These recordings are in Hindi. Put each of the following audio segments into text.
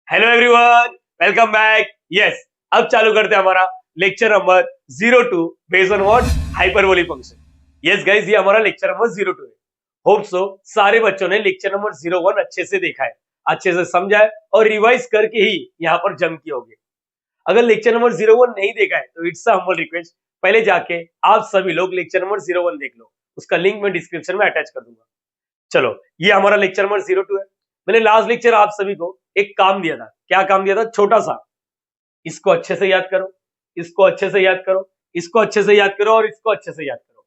Hello everyone, welcome back. Yes, अब चालू करते हैं हमारा lecture number 02 based on what hyperbolic function. Yes guys, ये हमारा लेक्चर नंबर 02 है। होप सो सारे बच्चों ने लेक्चर नंबर 01 अच्छे से देखा है, अच्छे से समझा है और रिवाइज करके ही यहाँ पर जम किए होंगे। अगर लेक्चर नंबर 01 नहीं देखा है तो इट्स अ हम्बल रिक्वेस्ट, पहले जाके आप सभी लोग लेक्चर नंबर 01 देख लो। उसका लिंक मैं डिस्क्रिप्शन में अटैच कर दूंगा। चलो, ये हमारा लेक्चर नंबर 02 है। मैंने लास्ट लेक्चर आप सभी को एक काम दिया था। क्या काम दिया था? छोटा सा, इसको अच्छे से याद करो, इसको अच्छे से याद करो, इसको अच्छे से याद करो और इसको अच्छे से याद करो।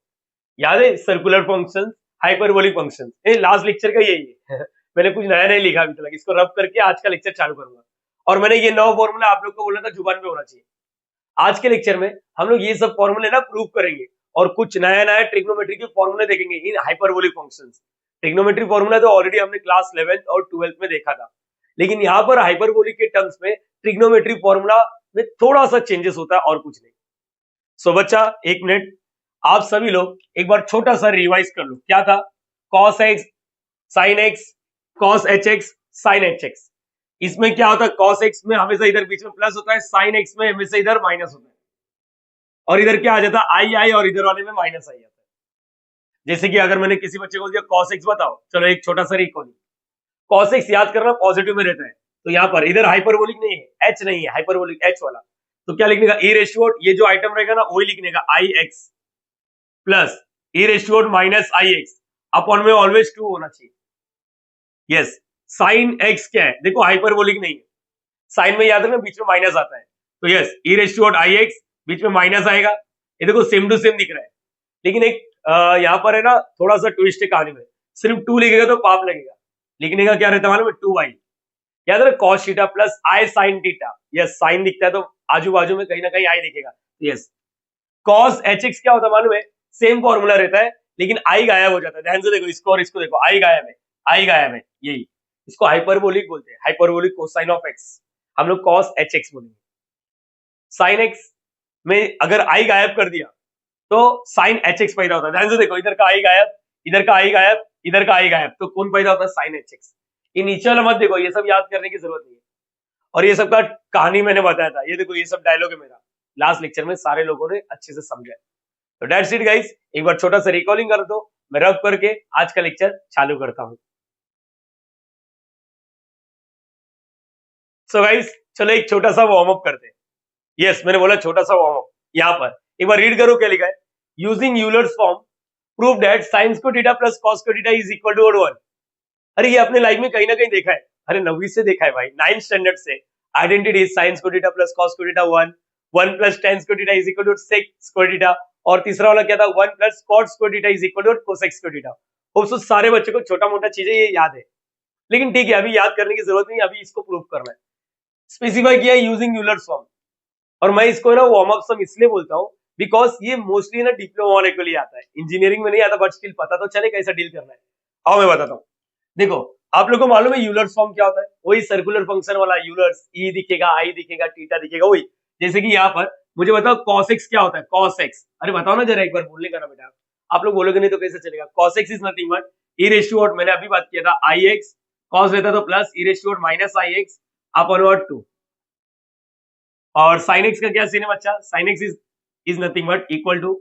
याद है? सर्कुलर फंक्शन, हाइपरबोलिक फंक्शन, ये लास्ट लेक्चर का यही है। मैंने कुछ नया नहीं लिखा अभी तक, इसको रब करके आज का लेक्चर चालू करूंगा। और मैंने ये 9 फॉर्मूला आप लोग को बोला था जुबान पे होना चाहिए। आज के लेक्चर में हम लोग ये सब फॉर्मूले ना प्रूव करेंगे और कुछ नया नया ट्रिग्नोमेट्री के फॉर्मूले देखेंगे इन हाइपरबोलिक फंक्शंस। ट्रिग्नोमेट्री फॉर्मूला तो ऑलरेडी हमने क्लास 11th और 12th में देखा था, लेकिन यहाँ पर हाइपरबोलिक के टर्म्स में ट्रिग्नोमेट्री फॉर्मूला में थोड़ा सा चेंजेस होता है और कुछ नहीं। सो बच्चा, एक मिनट, आप सभी लोग एक बार छोटा सा रिवाइज कर लो। क्या था? cos x sin x, cos hx sin hx। इसमें क्या होता है? cos x में हमेशा इधर बीच में प्लस होता है, sin x में हमेशा इधर माइनस होता है, और इधर क्या आ जाता है? आई आई, और इधर वाले में माइनस आई जाता है। जैसे कि अगर मैंने किसी बच्चे को दिया cos x बताओ, चलो एक छोटा सा रिकॉल। cos x याद करना पॉजिटिव में रहता है, तो यहाँ पर इधर हाइपरबोलिक नहीं है, h नहीं है, हाइपरबोलिक h वाला। तो क्या लिखने का? e रेशियो, ये जो आइटम रहेगा ना वही लिखने का, I x plus e ratio minus I x upon में ऑलवेज 2 होना चाहिए। यस, साइन x क्या है? देखो हाइपरबोलिक नहीं है, साइन में याद रखना बीच में माइनस आता है, तो यस e रेशियो आई एक्स बीच में माइनस आएगा। ये देखो सेम टू सेम दिख रहा है, लेकिन एक यहाँ पर है ना थोड़ा सा ट्विस्ट है कहानी में। सिर्फ 2 लिखेगा तो पाप लगेगा, लिखने का क्या रहता है मालूम है? 2i। याद रख, cos थीटा प्लस आई साइन थीटा। यस, साइन दिखता है तो आजू बाजू में कहीं ना कहीं आई दिखेगा। यस, cos hx क्या होता है मालूम है? सेम फॉर्मूला रहता है, लेकिन आई गायब हो जाता है। ध्यान से देखो, इसको और इसको देखो, आई गायब है, आई गायब है, यही इसको हाइपरबोलिक बोलते हैं, हाइपरबोलिक कोसाइन ऑफ एक्स। हम लोग cos hx बोलेंगे। साइन एक्स में अगर आई गायब कर दिया तो साइन hx पैदा होता है। ध्यान से देखो, इधर का आई गायब, इधर का आई गायब, इधर का आई गायब, तो कौन पैदा होता है? Sine hx। ये नीचे वाला मत देखो, ये सब याद करने की जरूरत नहीं है, और ये सब का कहानी मैंने बताया था। ये देखो, ये सब डायलॉग है मेरा, लास्ट लेक्चर में सारे लोगों ने अच्छे से समझा है। तो दैट्स इट गाइस, एक बार छोटा सा रिकॉलिंग कर दो, मैं रब करके आज का लेक्चर चालू करता हूं। सो गाइस, चलो एक छोटा सा वार्म अप करते हैं। यस, मैंने बोला छोटा सा वार्म अप। यहाँ पर एक बार रीड करो क्या लिखा है। Using Euler's form prove that sine square theta plus cos square theta is equal to 1। अरे ये अपने लाइफ में कहीं ना कहीं देखा है, अरे 9वीं से देखा है भाई, 9th स्टैंडर्ड से। Identity sine square theta plus cos square theta 1, 1 plus tan square theta is equal to sec square theta, और तीसरा वाला क्या था? 1 plus cot square theta is equal to cosec square theta. Hopes सारे बच्चों को छोटा मोटा चीजें ये याद है, लेकिन ठीक है, अभी याद करने की जरूरत नहीं, अभी इसको प्रूव करना है। स्पेसिफाई किया यूजिंग यूलर्स फॉर्म, और मैं इसको ना वार्म अप सम इसलिए बोलता हूँ बिकॉज ये मोस्टली ना डिप्लोमा वाले के लिए आता है, इंजीनियरिंग में नहीं आता, बट स्टिल पता तो चले कैसा डील करना है। आओ मैं बताता हूँ। देखो, आप लोगों को मालूम है यूलर्स फॉर्म क्या होता है? वही सर्कुलर फंक्शन वाला यूलर्स, ई दिखेगा, आई दिखेगा, थीटा दिखेगा, वही। जैसे कि यहाँ पर मुझे बताओ cos x क्या होता है? cos x, अरे बताओ ना जरा, एक बार बोलने का ना बेटा। आप लोग बोलोगे नहीं तो कैसे चलेगा? cos x is nothing but E ratio, मैंने अभी बात किया था, आई एक्स, cos रहता तो प्लस ई रेशियो माइनस आई एक्स अपॉन 2। और sin x का क्या सीन है बच्चा? sin x is nothing but equal to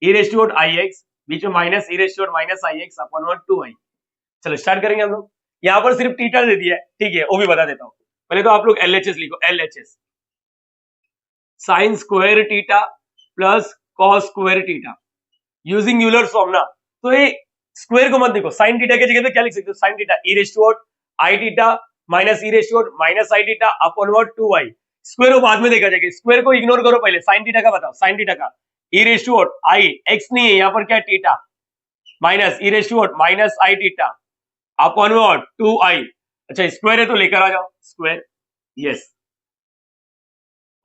e ratio I x बीच में माइनस ई रेशियो माइनस आई एक्स अपॉन 2i। चलो स्टार्ट करेंगे हम लोग। यहाँ पर सिर्फ थीटा दे दिया है, ठीक है, वो भी बता देता हूँ। पहले तो आप लोग LHS लिखो, LHS sign square theta plus cos square theta using Euler form ना। तो ये स्क्वायर को मत देखो, साइन थीटा की जगह पे क्या लिख सकते हो? Sine theta E ratio I theta minus e ratio minus i theta upon 2i। Square को बाद में देखा जाएगा, स्क्वायर को इग्नोर करो, पहले साइन थीटा का बताओ। साइन थीटा का ई रेशियो आई एक्स नहीं है, यहाँ पर क्या है? Theta minus e ratio minus i theta upon 2i। अच्छा, स्क्वायर है तो लेकर आ जाओ स्क्वायर। यस,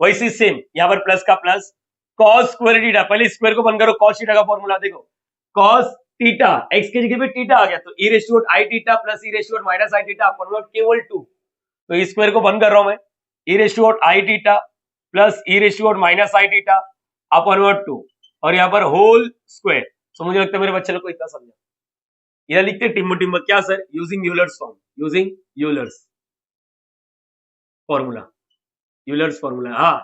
वैसे सेम यहाँ पर प्लस का प्लस, cos स्क्वायर थीटा, पहले स्क्वायर को बंद करो, cos थीटा का फॉर्मूला देखो, cos थीटा x की जगह पे थीटा आ गया, तो e ratio I theta plus E ratio minus i theta upon केवल 2। तो इस स्क्वायर को बंद कर रहा हूं मैं, e ratio I theta plus E ratio minus i theta upon 2, और यहाँ पर होल स्क्वायर। तो मुझे लगता है मेरे बच्चे लोग को इतना समझा। इधर लिखते टिम्बो टिम्बो क्या sir? Using Euler's form, using Euler's. Formula, Euler's formula, हाँ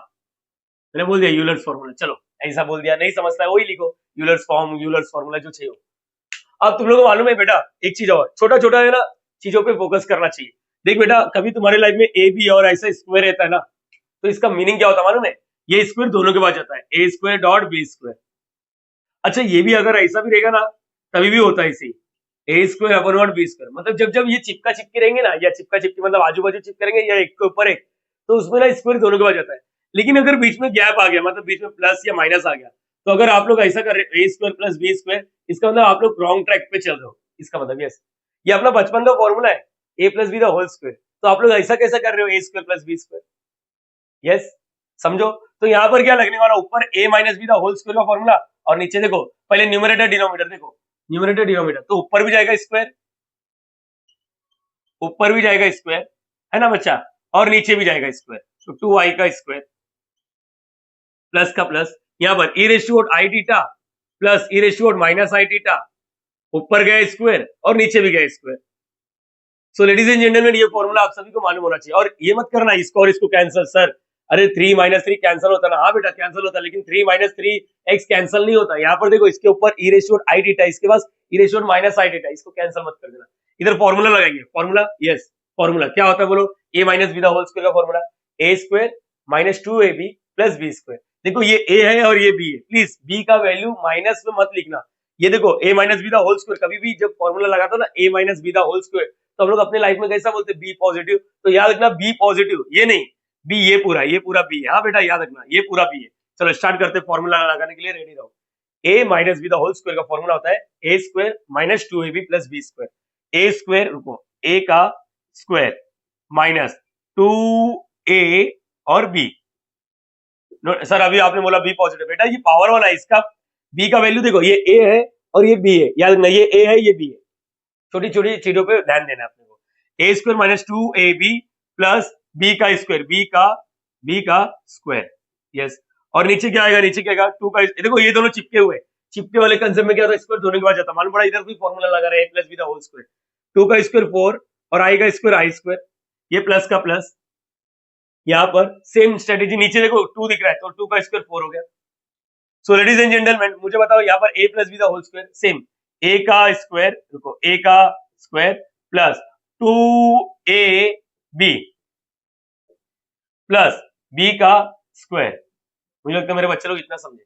मैंने बोल दिया यूलर्स फॉर्मूला, चलो ऐसा बोल दिया, नहीं समझता है वही लिखो, यूलर्स फॉर्म, यूलर्स फॉर्मूला जो चाहिए हो। अब तुम लोगों को मालूम है बेटा एक चीज और, छोटा छोटा है ना चीजों पे फोकस करना चाहिए। देख बेटा कभी तुम्हारे लाइफ में ए बी और ऐसा स्क्वायर रहता है ना, तो इसका मीनिंग क्या होता है मालूम है, ये स्क्वायर दोनों के पास जाता है, a square dot B square. अच्छा ये भी अगर ऐसा भी रहेगा ना तभी भी होता है इसी, a square upon not b square, मतलब जब जब ये चिपका चिपके रहेंगे ना, या चिपका चिपके मतलब आजू बाजू चिपके रहेंगे या एक के ऊपर एक, तो उसमें ना स्क्वायर दोनों के पास जाता है। लेकिन अगर बीच में गैप आ गया, मतलब बीच में प्लस या माइनस आ गया, तो अगर आप लोग ऐसा कर रहे ए स्क्वायर प्लस बी स्क्वायर, इसका मतलब आप लोग रॉन्ग ट्रैक पे चल रहे हो, इसका मतलब यस, ये अपना बचपन का फॉर्मूला है, a plus b the whole square, तो आप लोग ऐसा कैसा कर रहे हो, a square plus b square, yes समझो। तो यहाँ पर क्या लगने वाला, ऊपर a minus b the whole square का फॉर्मूला, और नीचे देखो पहले न्यूमरेटर डिनोमिनेटर देखो, न्यूमरेटर डिनोमिनेटर, तो ऊपर भी जाएगा स्क्वायर, ऊपर भी जाएगा स्क्वायर, है ना बच्चा, और नीचे भी जाएगा स्क्वायर, तो 2i का स्क्वायर प्लस का प्लस, यहाँ पर ई रेशियो आई टीटा प्लस ई रेशियो माइनस आई टीटा, ऊपर गया स्क्वायर और नीचे भी गया square. So ladies and gentleman ये फॉर्मूला आप सभी को मालूम होना चाहिए, और ये मत करना इसको और इसको कैंसिल, सर अरे 3 माइनस 3 कैंसिल होता है ना, हाँ बेटा कैंसिल होता है, लेकिन 3 माइनस 3 एक्स कैंसिल नहीं होता। यहाँ पर देखो इसके ऊपर ई रेशियो आई टीटा, इसके पास ई रेशियो माइनस आई टीटा, इसको कैंसिल मत कर देना, इधर फॉर्मूला लगाइए, फॉर्मूला यस, फॉर्मूला क्या होता है बोलो, a minus b the whole square का formula, a square minus 2ab plus b square. देखो ये ए है और ये बी है, प्लीज बी का वैल्यू माइनस में मत लिखना, ये देखो a minus b the whole square, कभी भी जब फॉर्मूला लगाते हो ना a minus b the whole square, तो हम लोग अपने लाइफ में कैसा बोलते हैं बी पॉजिटिव, तो याद रखना बी पॉजिटिव, ये नहीं बी, ये पूरा बी है, हाँ बेटा याद रखना ये पूरा बी है। चलो स्टार्ट करते हैं, फॉर्मूला लगाने के लिए रेडी रहो। A minus b the whole square का फॉर्मूला होता है a square minus 2ab plus b square, a square रुको ए का स्क्वायर माइनस 2a और b, सर अभी आपने बोला बी पॉजिटिव, बेटा ये पावर वाला है, इसका बी का वैल्यू देखो, ये ए है और ये बी है, याद रखना ये ए है ये बी है, छोटी छोटी चीजों पे ध्यान देना अपने को, a square minus 2ab plus b का स्क्वायर, बी का स्क्वायर यस, और नीचे क्या आएगा, नीचे क्या आएगा 2 का, देखो ये दोनों चिपके हुए, चिपके वाले कंसेप्ट में क्या होता है, स्क्वायर दोनों के बाद जाता, मालूम पड़ा, इधर भी फॉर्मूला लगा रहे हैं plus b the whole square, 2 का स्क्वायर 4 और आई का स्क्वायर आई स्क्वायर, ये प्लस का प्लस, यहाँ पर सेम स्ट्रेटेजी, नीचे देखो 2 दिख रहा है तो 2 का स्क्वायर 4 हो गया। सो लेडीज एंड जेंटलमैन मुझे बताओ यहाँ पर a plus b the whole square, same a का स्क्वायर, देखो a का square plus 2ab plus b का स्क्वायर, मुझे लगता है मेरे बच्चे लोग इतना समझे,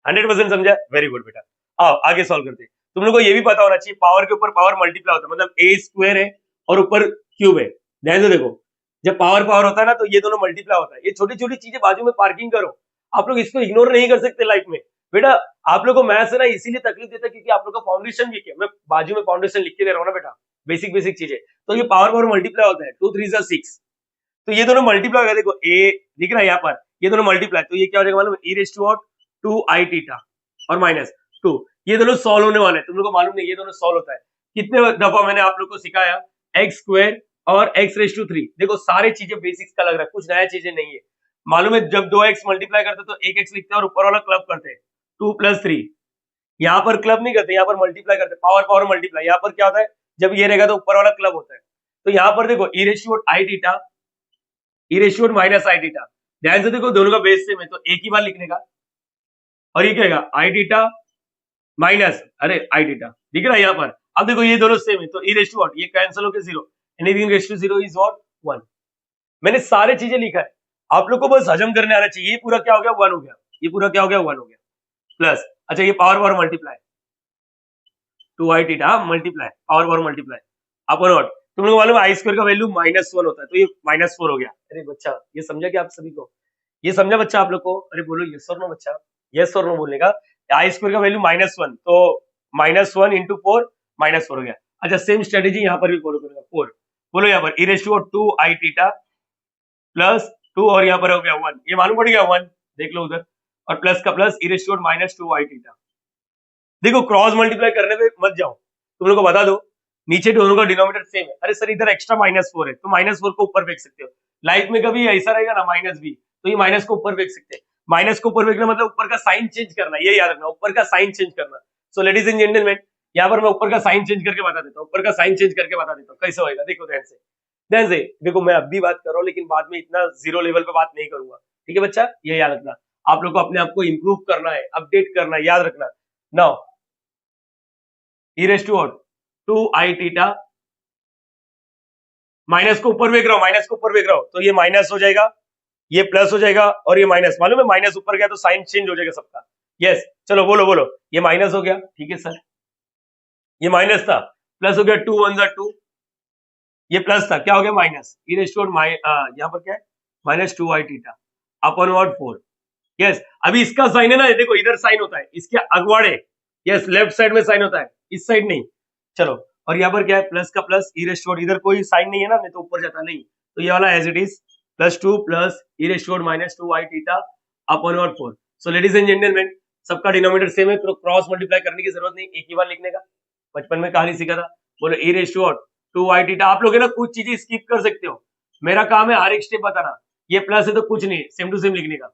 100% समझा, वेरी गुड बेटा। आओ आगे सॉल्व करते हैं। तुम लोग को ये भी पता होना चाहिए पावर के ऊपर पावर मल्टीप्लाई होता है, मतलब a स्क्वायर है और ऊपर क्यूब है, ध्यान से देखो जब पावर पावर होता है ना तो ये दोनों मल्टीप्लाई होता है, ये छोटी छोटी चीजें बाजू में पार्किंग करो, आप लोग इसको इग्नोर नहीं कर सकते लाइफ में बेटा, आप लोग को मैथ्स है ना इसीलिए तकलीफ देता है क्योंकि आप लोग का फाउंडेशन वीक है, मैं बाजू में फाउंडेशन लिख के दे रहा हूँ ना बेटा, बेसिक बेसिक चीजें, तो ये पावर पावर मल्टीप्लाई होता है, 2 3 6, तो ये दोनों मल्टीप्लाई होगा, देखो ए दिख रहा है यहाँ पर, ये दोनों मल्टीप्लाई, तो ये क्या हो जाएगा मालूम, e raise to 2i theta और माइनस 2, ये दोनों सॉल्व होने वाले हैं, तुम लोग को मालूम नहीं ये दोनों सॉल्व होता है, कितने दफा मैंने आप लोग को सिखाया, एक्स स्क्वायर और एक्स रेज़ टू 3, देखो सारी चीजें बेसिक्स का लग रहा है, कुछ नया चीजें नहीं है, मालूम है जब 2x मल्टीप्लाई करते तो एक एक्स लिखते हैं और ऊपर वाला क्लब करते हैं 2 + 3, यहाँ पर क्लब नहीं करते, यहाँ पर मल्टीप्लाई करते, पावर पावर मल्टीप्लाई, यहाँ पर क्या होता है जब ये रहेगा तो ऊपर वाला क्लब होता है, तो यहाँ पर देखो ई ratio I theta, E ratio minus i theta, ध्यान से देखो दोनों का बेस सेम है तो एक ही बार लिखने का, और ये क्या है आई थीटा माइनस अरे आई थीटा दिख रहा है यहाँ पर, अब देखो ये दोनों सेम है तो ई रेशियो ये कैंसिल होकर 0, एनीथिंग रेशियो 0 इज व्हाट 1, मैंने सारे चीजें लिखा है, आप लोग को बस हजम करने आना चाहिए, ये पूरा क्या हो गया 1 हो गया, ये पूरा क्या हो गया 1 हो गया, प्लस अच्छा ये power power multiply 2i theta multiply power power multiply अपन और तुम लोग मालूम आई स्क्वायर का वैल्यू -1 होता है तो ये -4 हो गया, अरे बच्चा ये समझा क्या आप सभी को, ये समझा बच्चा आप लोग को, अरे बोलो यस और नो बच्चा, यस और नो बोलने का, आई स्क्वायर का वैल्यू -1 तो -1 × 4 -4 हो गया, अच्छा सेम स्ट्रेटेजी यहाँ पर भी फॉलो करेगा 4, बोलो यहाँ पर e raise to 2i theta plus 2 और यहाँ पर हो गया 1, ये मालूम पड़ गया 1, देख लो उधर, और प्लस का plus e raise to -2i theta, देखो क्रॉस मल्टीप्लाई करने पे मत जाओ, तुम लोग को बता दो नीचे दोनों का डिनोमिनेटर सेम है, अरे सर इधर एक्स्ट्रा -4 है तो -4 को ऊपर फेंक सकते हो, लाइफ में कभी ऐसा रहेगा ना -b तो ये माइनस को ऊपर फेंक सकते हैं, माइनस को ऊपर फेंकना मतलब ऊपर का साइन चेंज करना, ये याद रखना ऊपर का साइन चेंज करना। सो लेडीज एंड जेंटलमैन यहाँ पर मैं ऊपर का साइन चेंज करके बता देता हूँ, ऊपर का साइन चेंज करके बता देता हूँ कैसे होएगा, देखो ध्यान से, ध्यान से देखो, मैं अब भी बात कर रहा हूँ लेकिन बाद में इतना जीरो लेवल पे बात नहीं करूंगा, ठीक है बच्चा, ये याद रखना। आप लोग को अपने आप को इंप्रूव करना है, अपडेट करना है, याद रखना। Now e raise to what, 2i theta, minus को ऊपर फेंक रहा हूं, माइनस को ऊपर फेंक रहा हूं, तो ये माइनस हो जाएगा, ये प्लस हो जाएगा, और ये माइनस, मालूम है माइनस ऊपर गया तो साइन चेंज हो जाएगा सबका। यस, चलो बोलो बोलो, ये माइनस हो गया, ठीक है सर, ये माइनस था, प्लस हो गया, 2 1 जा 2, ये प्लस था, क्या हो गया माइनस, ई रेज टू यहाँ पर क्या है, minus 2i theta upon what 4। Yes, अभी इसका साइन है ना, देखो इधर साइन होता है, इसके अगवाड़े, यस लेफ्ट साइड में साइन होता है, इस साइड नहीं। चलो, और यहाँ पर क्या है, प्लस का प्लस, ई रेज टू, इधर कोई साइन नहीं है ना, नहीं तो ऊपर जाता नहीं, तो ये वाला as it is, plus 2 plus e raise to minus 2i theta upon what 4। So ladies and gentleman, सबका डिनोमिनेटर सेम है, तो क्रॉस मल्टीप्लाई करने की जरूरत नहीं, एक ही बार लिखने का, बचपन में कहानी सीखा था। बोलो ई रेज टू 2i थीटा, आप लोग है ना कुछ चीजें स्किप कर सकते हो, मेरा काम है हर एक स्टेप बताना, ये प्लस है तो कुछ नहीं, सेम टू सेम लिखने का,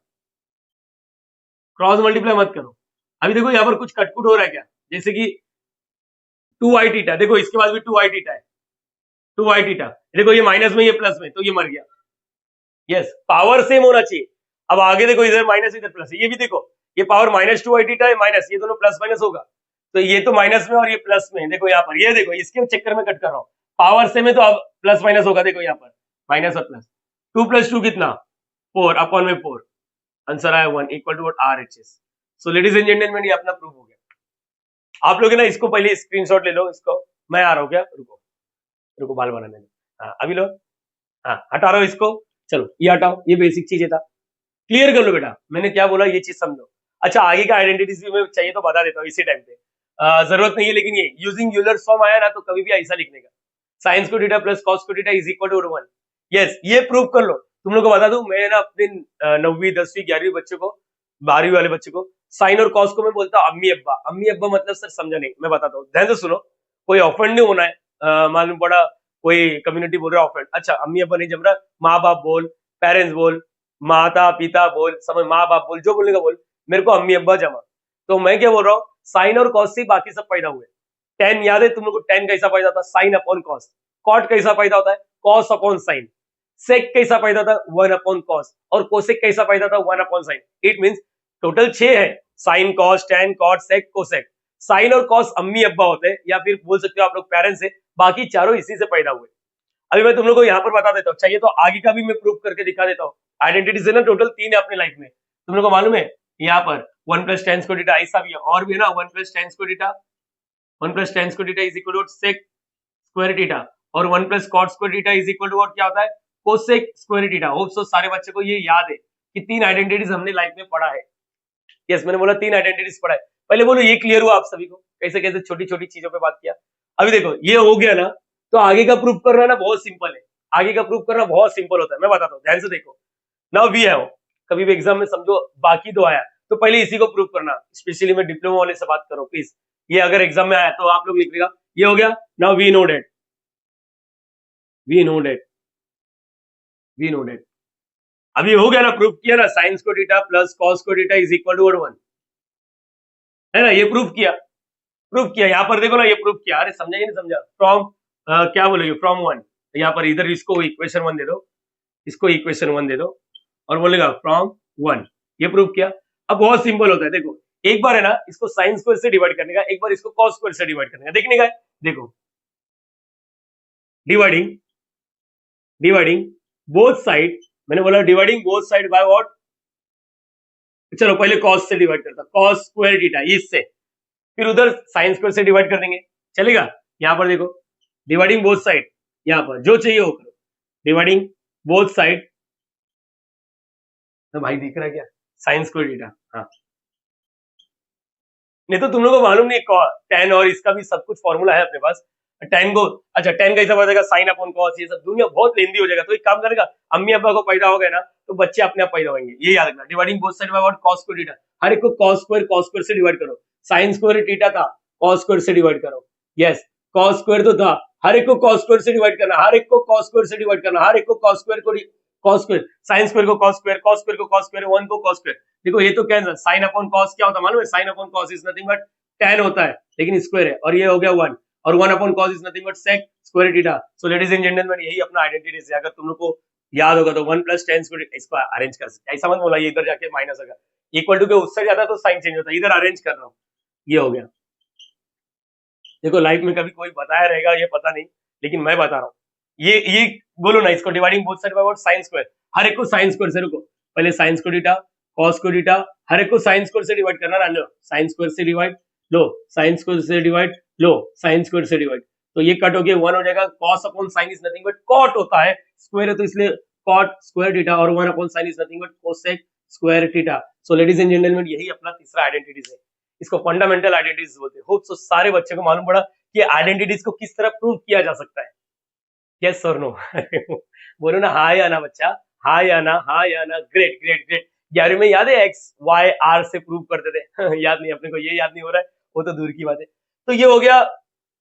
क्रॉस मल्टीप्लाई मत करो। अभी देखो यहाँ पर कुछ कटकुट हो रहा है क्या, जैसे कि 2i थीटा, देखो इसके बाद भी 2i थीटा है, 2i थीटा, देखो ये माइनस में ये प्लस में, तो ये मर गया। यस, पावर सेम होना चाहिए। अब आगे देखो, इधर माइनस इधर प्लस है, ये भी देखो, ये पावर माइनस 2i थीटा है, माइनस, ये दोनों प्लस माइनस होगा, तो ये तो माइनस में और ये प्लस में, देखो यहाँ पर, ये देखो इसके चक्कर में कट कर रहा हूँ, पावर सेम है तो अब प्लस माइनस होगा, देखो यहाँ पर माइनस और प्लस, 2 प्लस 2 कितना, 4 अपॉन में 4, आंसर आया 1 equal to what, RHS। So ladies and gentleman, ये अपना प्रूफ हो गया। आप लोग है ना इसको पहले स्क्रीनशॉट ले लो, इसको मैं आ रहा हूँ क्या, रुको रुको, बाल बनाने दो, हाँ अभी लो, हाँ हटा रहा हूँ इसको, चलो ये हटाओ, ये बेसिक चीज था, क्लियर कर लो बेटा, मैंने क्या बोला ये चीज समझो। अच्छा, आगे का आइडेंटिटीज भी मैं चाहिए तो बता देता हूँ इसी टाइम पे, जरूरत नहीं है, लेकिन ये यूजिंग यूलर्स फॉर्म आया ना, तो कभी भी ऐसा लिखने का, साइंस को थीटा प्लस कॉस को theta is equal to 1। Yes, ये प्रूव कर लो। तुम लोग को बता दूं, मैं ना अपने 9वीं 10वीं 11वीं बच्चों को, 12वीं वाले बच्चों को साइन और कॉस को मैं बोलता हूँ अम्मी अब्बा। अम्मी अब्बा मतलब सर समझा नहीं, मैं बताता हूँ, ध्यान से सुनो, कोई ऑफेंड नहीं होना है, मालूम पड़ा कोई कम्युनिटी बोल रहा है ऑफेंड, अच्छा अम्मी अब्बा नहीं जम रहा, माँ बाप बोल, पेरेंट्स बोल, माता पिता बोल, समझ, माँ बाप बोल, जो बोलने का बोल, मेरे को अम्मी अब्बा जमा। तो मैं क्या बोल रहा हूँ, साइन और कॉस से बाकी सब पैदा हुए। टेन याद है तुम लोग को, टेन कैसा पैदा होता है, साइन अपॉन कॉस। कॉट कैसा पैदा होता है, कॉस अपॉन साइन। सेक कैसा पैदा होता है, 1 अपॉन कॉस। और कोसेक कैसा पैदा होता है, 1 upon sine. It means total 6 है, sine cos tan cot sec cosec. Sine और कॉस अम्मी अब्बा होते हैं, या फिर बोल सकते हो आप लोग पेरेंट्स है, बाकी चारों इसी से पैदा हुए। अभी मैं तुम लोग को यहाँ पर बता देता हूँ, चाहिए तो आगे का भी मैं प्रूफ करके दिखा देता हूँ। आइडेंटिटी से ना टोटल 3 है अपने लाइफ में, तुम लोग को मालूम है, यहाँ पर 1 प्लस टेन स्क्वायर थीटा ऐसा भी है, और भी है ना 1 plus tan square theta, 1 plus tan square theta is equal to sec square theta, और 1 plus cot square theta is equal to क्या होता है, cosec square theta. Hope so सारे बच्चे को ये याद है कि 3 आइडेंटिटीज हमने लाइफ में पढ़ा है। यस, मैंने बोला 3 आइडेंटिटीज पढ़ा है। पहले बोलो ये क्लियर हुआ आप सभी को, कैसे कैसे छोटी छोटी चीजों पे बात किया। अभी देखो ये हो गया ना, तो आगे का प्रूफ करना ना बहुत सिंपल है, आगे का प्रूफ करना बहुत सिंपल होता है, मैं बताता हूँ, ध्यान से देखो। नाउ वी है, कभी भी एग्जाम में समझो बाकी 2 आया, तो पहले इसी को प्रूव करना, स्पेशली मैं डिप्लोमा वाले से बात करो प्लीज, ये अगर एग्जाम में आया तो आप लोग लिखिएगा, ये हो गया। Now we know that, we know that, we know that, अभी हो गया ना, प्रूफ किया ना, साइंस को थीटा प्लस कॉस को थीटा इज इक्वल टू 1, है ना, ये प्रूफ किया, प्रूफ किया। यहाँ पर देखो ना, ये प्रूफ किया, अरे समझा नहीं समझा, फ्रॉम क्या बोलेगे, फ्रॉम 1, यहाँ पर इधर इसको इक्वेशन 1 दे दो, इसको इक्वेशन 1 दे दो, और बोलेगा फ्रॉम 1, ये प्रूफ किया। अब बहुत सिंपल होता है, देखो एक बार है ना इसको साइन स्क्वायर से डिवाइड करने का, एक बार इसको कॉस स्क्वायर से डिवाइड करने का, देखने का है, देखो डिवाइडिंग, डिवाइडिंग बोथ साइड, मैंने बोला dividing both side by what, चलो पहले कॉस से डिवाइड करता, कॉस स्क्वायर थीटा इससे, फिर उधर साइन स्क्वायर से डिवाइड कर देंगे, चलेगा। यहाँ पर देखो डिवाइडिंग बोथ साइड, यहाँ पर जो चाहिए वो करो, डिवाइडिंग बोथ साइड, तो भाई दिख रहा है क्या, साइन स्क्वायर थीटा, हाँ नहीं तो तुम लोगों को मालूम नहीं, टेन और इसका भी सब कुछ फॉर्मूला है अपने पास, टेन को, अच्छा टेन कैसा बनेगा, साइन अपॉन कॉस, ये सब दुनिया बहुत लेंदी हो जाएगा, तो एक काम करेगा, अम्मी अब्बा को पैदा हो गए ना तो बच्चे अपने आप पैदा होंगे, ये याद रखना। Dividing both side by what, cos square theta, हर एक को कॉस स्क्वायर से डिवाइड करो, साइन स्क्वायर थीटा था, कॉस स्क्वायर से डिवाइड करो, यस कॉस स्क्वायर तो था, हर एक को कॉस स्क्वायर से डिवाइड करना, हर एक को कॉस स्क्वायर से डिवाइड करना, हर एक को कॉस स्क्वायर को कॉस स्क्वायर, साइन स्क्वायर को कॉस स्क्वायर, कॉस स्क्वायर को कॉस स्क्वायर, 1 को कॉस स्क्वायर। देखो ये तो क्या, साइन अपॉन कॉस क्या होता है मालूम है, sign upon cos is nothing but ten होता है, लेकिन स्क्वायर है, और ये हो गया 1, और 1 upon cos is nothing but sec square theta. So ladies and gentleman, यही अपना आइडेंटिटी है। अगर तुम लोग को याद होगा तो 1 + tan स्क्वायर, इसको अरेंज कर सकते हैं। ऐसा मत बोला ये इधर जाके माइनस होगा, इक्वल टू के उससे ज्यादा तो साइन चेंज होता है, इधर अरेंज कर रहा हूँ, ये हो गया। देखो लाइफ में कभी कोई बताया रहेगा ये पता नहीं, लेकिन मैं बता रहा हूँ। ये बोलो ना, इसको dividing both side by what, sine square. हर एक को साइन स्क्वायर से, रुको पहले sine square theta, cos square theta, हर एक को साइन स्क्वायर से डिवाइड करना ना। लो साइन स्क्वायर से डिवाइड, लो साइन स्क्वायर से डिवाइड, लो साइन स्क्वायर से डिवाइड, तो ये कट हो गया, 1 हो जाएगा। Cos upon sine is nothing but cot होता है, स्क्वायर है तो इसलिए कॉट स्क्वायर थीटा, और 1 upon sine is nothing but cosec square theta. So ladies and gentleman, यही अपना तीसरा आइडेंटिटीज है, इसको फंडामेंटल आइडेंटिटीज बोलते हैं। होप सो सारे बच्चे को मालूम पड़ा कि आइडेंटिटीज को किस तरह प्रूव किया जा सकता है। यस और नो? बोलो ना हाँ या ना बच्चा, हाँ या ना, हाँ या ना। Great great great. 11वीं में याद है एक्स वाई आर से प्रूव करते थे? याद नहीं, अपने को ये याद नहीं हो रहा है, वो तो दूर की बात है। तो ये हो गया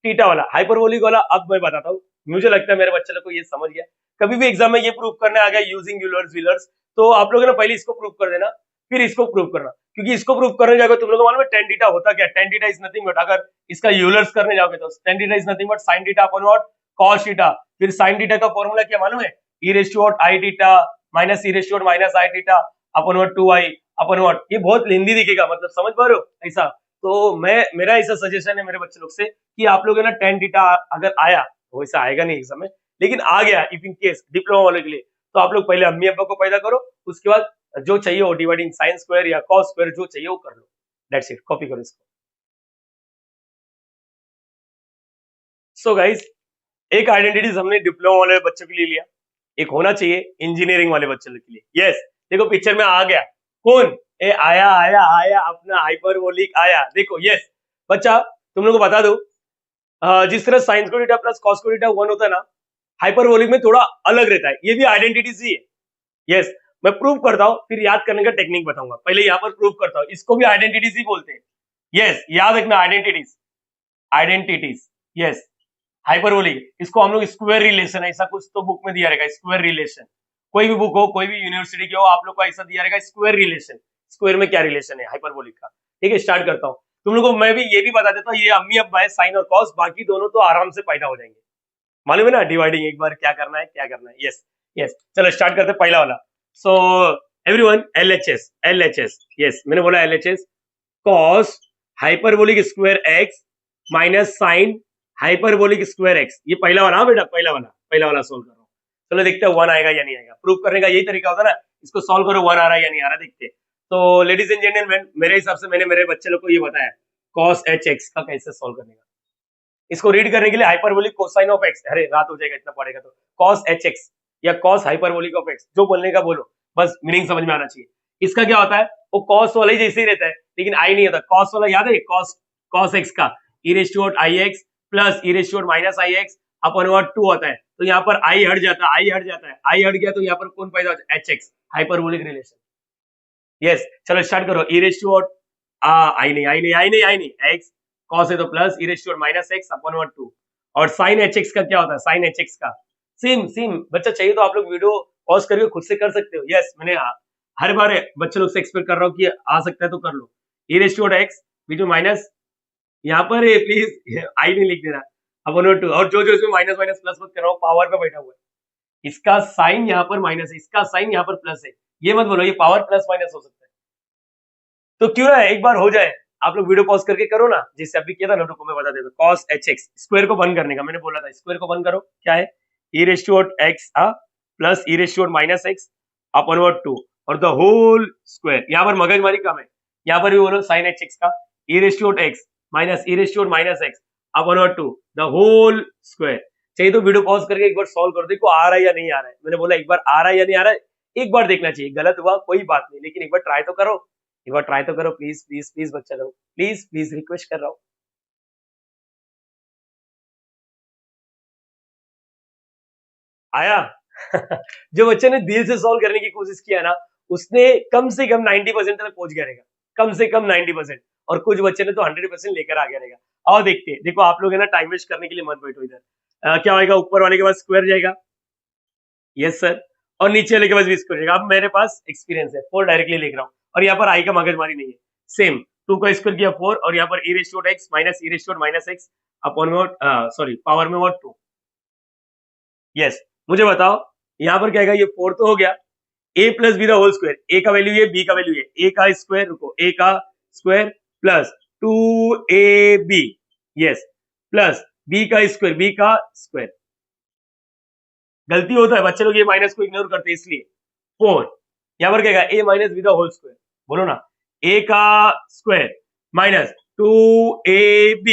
थीटा वाला, हाइपरबोलिक वाला। अब मैं बताता हूँ, मुझे लगता है मेरे बच्चे लोग को ये समझ गया। कभी भी एग्जाम में ये प्रूव करने आ गया यूजिंग यूलर्स व्हीलर्स, तो आप लोग ना पहले इसको प्रूव कर देना, फिर इसको प्रूव करना, क्योंकि इसको प्रूव करने जाओगे तुम लोग को मालूम है tan थीटा होता क्या? tan theta is nothing but, अगर इसका यूलर्स करने जाओगे तो tan theta is nothing but sin theta upon what, cos theta. फिर sin थीटा का फॉर्मूला क्या मालूम है? e raise to what i theta minus e raise to what minus i theta upon what 2i upon what. ये बहुत हिंदी दिखेगा, मतलब समझ पा रहे हो ऐसा? तो मेरा ऐसा सजेशन है मेरे बच्चे लोग से कि आप लोग है ना tan थीटा अगर आया, वैसा आएगा नहीं एग्जाम में, लेकिन आ गया इफ इन केस डिप्लोमा वालों के लिए, तो आप लोग पहले अम्मी अब्बा को पैदा करो, उसके बाद जो चाहिए वो डिवाइडिंग साइन स्क्वायर या कॉस स्क्वायर जो चाहिए वो कर लो। दैट्स इट, कॉपी करो इसको। सो गाइस, एक आइडेंटिटीज हमने डिप्लोमा वाले बच्चों के लिए लिया, एक होना चाहिए इंजीनियरिंग वाले बच्चों के लिए। यस, देखो पिक्चर में आ गया कौन? ए आया आया आया, अपना हाइपरबोलिक आया। देखो यस बच्चा, तुम लोग को बता दो, जिस तरह sign square theta plus cos square theta 1 होता है ना, हाइपरबोलिक में थोड़ा अलग रहता है। ये भी आइडेंटिटीज ही है। यस, मैं प्रूव करता हूँ, फिर याद करने का टेक्निक बताऊंगा। पहले यहाँ पर प्रूव करता हूँ, इसको भी आइडेंटिटीज ही बोलते हैं। यस, याद रखना आइडेंटिटीज, आइडेंटिटीज। यस, हाइपरबोलिक, इसको हम लोग स्क्वायर रिलेशन, ऐसा कुछ तो बुक में दिया रहेगा, स्क्वायर रिलेशन। कोई भी बुक हो, कोई भी यूनिवर्सिटी की हो, आप लोग को ऐसा दिया रहेगा स्क्वायर रिलेशन। स्क्वायर में क्या रिलेशन है हाइपरबोलिक का? ठीक है, स्टार्ट करता हूँ। तुम लोगों को मैं भी ये भी बता देता हूँ, ये अम्मी अब्बा है साइन और कॉस, बाकी दोनों तो आराम से पैदा हो जाएंगे। मालूम है ना डिवाइडिंग एक बार क्या करना है, क्या करना है। यस यस, चलो स्टार्ट करते हैं पहला वाला। So everyone, LHS, LHS. Yes, मैंने बोला LHS, cos hyperbolic square x minus sine hyperbolic square x. ये पहला वाला, हाँ बेटा पहला वाला सोल्व कर रहा हूँ। चलो देखते हैं 1 आएगा या नहीं आएगा। प्रूव करने का यही तरीका होता है ना, इसको सॉल्व करो, 1 आ रहा है या नहीं आ रहा, देखते हैं। तो लेडीज एंड जेंटलमैन, मेरे हिसाब से मैंने मेरे बच्चे लोग को ये बताया कॉस एच एक्स का कैसे सॉल्व करने का। इसको रीड करने के लिए हाइपरबोलिक कोसाइन ऑफ एक्स, अरे रात हो जाएगा इतना पढ़ेगा तो, कॉस एच एक्स या कॉस हाइपरबोलिक ऑफ एक्स, जो बोलने का बोलो, बस मीनिंग समझ में आना चाहिए। इसका क्या होता है, वो कॉस वाला ही जैसे ही रहता है, लेकिन आई नहीं होता। कॉस वाला याद है, कॉस कॉस एक्स का e raise to what i x plus e raise to what minus I x upon what 2 होता है। तो यहाँ पर आई हट जाता है, आई हट जाता है, आई हट गया तो यहाँ पर कौन पैदा होता है? H x, hyperbolic relation. Yes, चलो स्टार्ट करो। E raise to what i नहीं एक्स, कॉस है तो plus e raise to what minus x upon what 2। और साइन एच एक्स का क्या होता है? साइन एच एक्स का सेम सेम। बच्चा चाहिए तो आप लोग वीडियो पॉज करके खुद से कर सकते हो। यस, मैंने हर बार बच्चे लोग से एक्सपेक्ट कर रहा हूँ कि आ सकता है तो कर लो। E raise to what x बीच में माइनस, यहाँ पर प्लीज आई नहीं लिख देना, अपॉन व्हाट 2। और जो जो इसमें माइनस माइनस प्लस मत कर रहा हूँ, पावर पे बैठा हुआ है। इसका साइन यहाँ पर माइनस है, इसका साइन यहाँ पर प्लस है। ये मत बोलो ये पावर प्लस माइनस हो सकता है, तो क्यों ना एक बार हो जाए। आप लोग वीडियो पॉज करके करो ना, जैसे अभी किया था ना, रुको मैं बता देता हूँ। कॉस एच एक्स, स्क्वायर को बंद करने का मैंने बोला था, स्क्वायर को बंद करो, क्या है? E raise to what x plus e raise to what minus x upon what 2 और द होल स्क्वायर। यहाँ पर मगजमारी कम है, यहाँ पर भी बोलो साइन एच एक्स का e raise to what x minus e raise to what minus x upon what 2 the whole square. चाहिए तो वीडियो पॉज करके एक बार सॉल्व कर देखो आ रहा है या नहीं आ रहा है। मैंने बोला एक बार आ रहा है या नहीं आ रहा है, एक बार देखना चाहिए। गलत हुआ कोई बात नहीं, लेकिन एक बार ट्राई तो करो, एक बार ट्राई तो करो प्लीज प्लीज प्लीज बच्चा लोग, प्लीज प्लीज रिक्वेस्ट कर रहा हूँ। आया? जो बच्चे ने दिल से सॉल्व करने की कोशिश किया ना, उसने कम से कम 90% तक पहुंच गया रहेगा, कम से कम 90%। और कुछ बच्चे ने तो 100% लेकर आ गया रहेगा। और देखते हैं, देखो आप लोग है ना टाइम वेस्ट करने के लिए मत बैठो इधर। क्या होगा, ऊपर वाले के पास स्क्वायर जाएगा, यस सर, और नीचे वाले के पास भी स्क्वायर जाएगा। अब मेरे पास एक्सपीरियंस है, 4 डायरेक्टली लिख रहा हूँ, और यहाँ पर आई का मगजमारी नहीं है। सेम 2 का स्क्वायर किया 4, और यहाँ पर e raise to x minus e raise to minus x upon what, sorry power में व्हाट 2। यस मुझे बताओ यहाँ पर क्या आएगा, ये 4 तो हो गया, a plus b the whole square, a का वैल्यू ये, बी का वैल्यू ये, ए का स्क्वायर, रुको, ए का square plus 2ab, yes, plus b का स्क्वायर, बी का स्क्वायर, गलती होता है बच्चे लोग ये माइनस को इग्नोर करते हैं इसलिए 4, यहाँ पर क्या a minus b the whole square, बोलो ना, a का square minus 2ab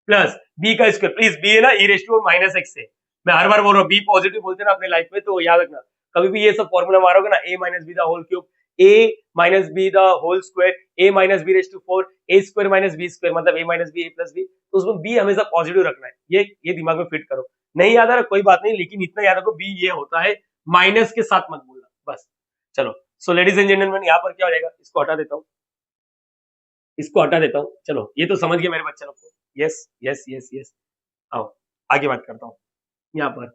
plus b का स्क्वायर, प्लीज b है ना e raise to minus x से, मैं हर बार बोल रहा हूँ b पॉजिटिव बोलते हैं ना अपने लाइफ में, तो याद रखना कभी भी ये सब फॉर्मूला मारोगे ना, a minus b the whole cube, a minus b the whole square, a minus b raise to 4, a square minus b square, मतलब a minus b a plus b, तो उसमें b हमेशा पॉजिटिव रखना है, ये दिमाग में फिट करो, नहीं याद आ रहा कोई बात नहीं, लेकिन इतना याद रखो b ये होता है, माइनस के साथ मत बोलना बस। चलो सो लेडीज एंड जेंटलमैन, यहाँ पर क्या हो जाएगा, इसको हटा देता हूँ, इसको हटा देता हूँ, चलो ये तो समझ गए मेरे बच्चे लोग को, यस यस यस यस, आओ आगे बात करता हूँ, यहाँ पर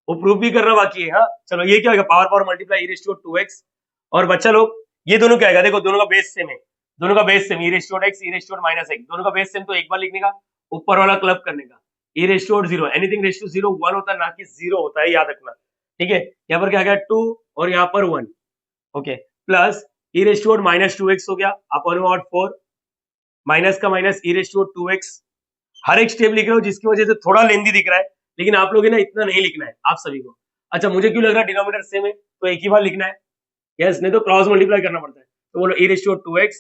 वो प्रूफ भी करना बाकी है, हाँ चलो ये क्या होगा, power power multiply e raise to 2x, और बच्चा लोग ये दोनों क्या आएगा, देखो दोनों का बेस सेम है, दोनों का base same, e raise to x, e raise to minus x, दोनों का बेस सेम, तो एक बार लिखने का, ऊपर वाला क्लब करने का, e raise to 0, anything raise to 0 1 होता है, ना कि 0 होता है, याद रखना, ठीक है, यहाँ पर क्या आ गया 2 और यहाँ पर 1, okay, plus e raise to minus 2x हो गया अपॉन 4, माइनस का minus e raise to 2x, हर एक स्टेप लिख रहा हूँ जिसकी वजह से थोड़ा लेंदी दिख रहा है, लेकिन आप लोग ना इतना नहीं लिखना है आप सभी को, अच्छा मुझे क्यों लग रहा है डिनोमिनेटर सेम है तो एक ही बार लिखना है, यस, नहीं तो क्रॉस मल्टीप्लाई करना पड़ता है, तो बोलो e raise to 2x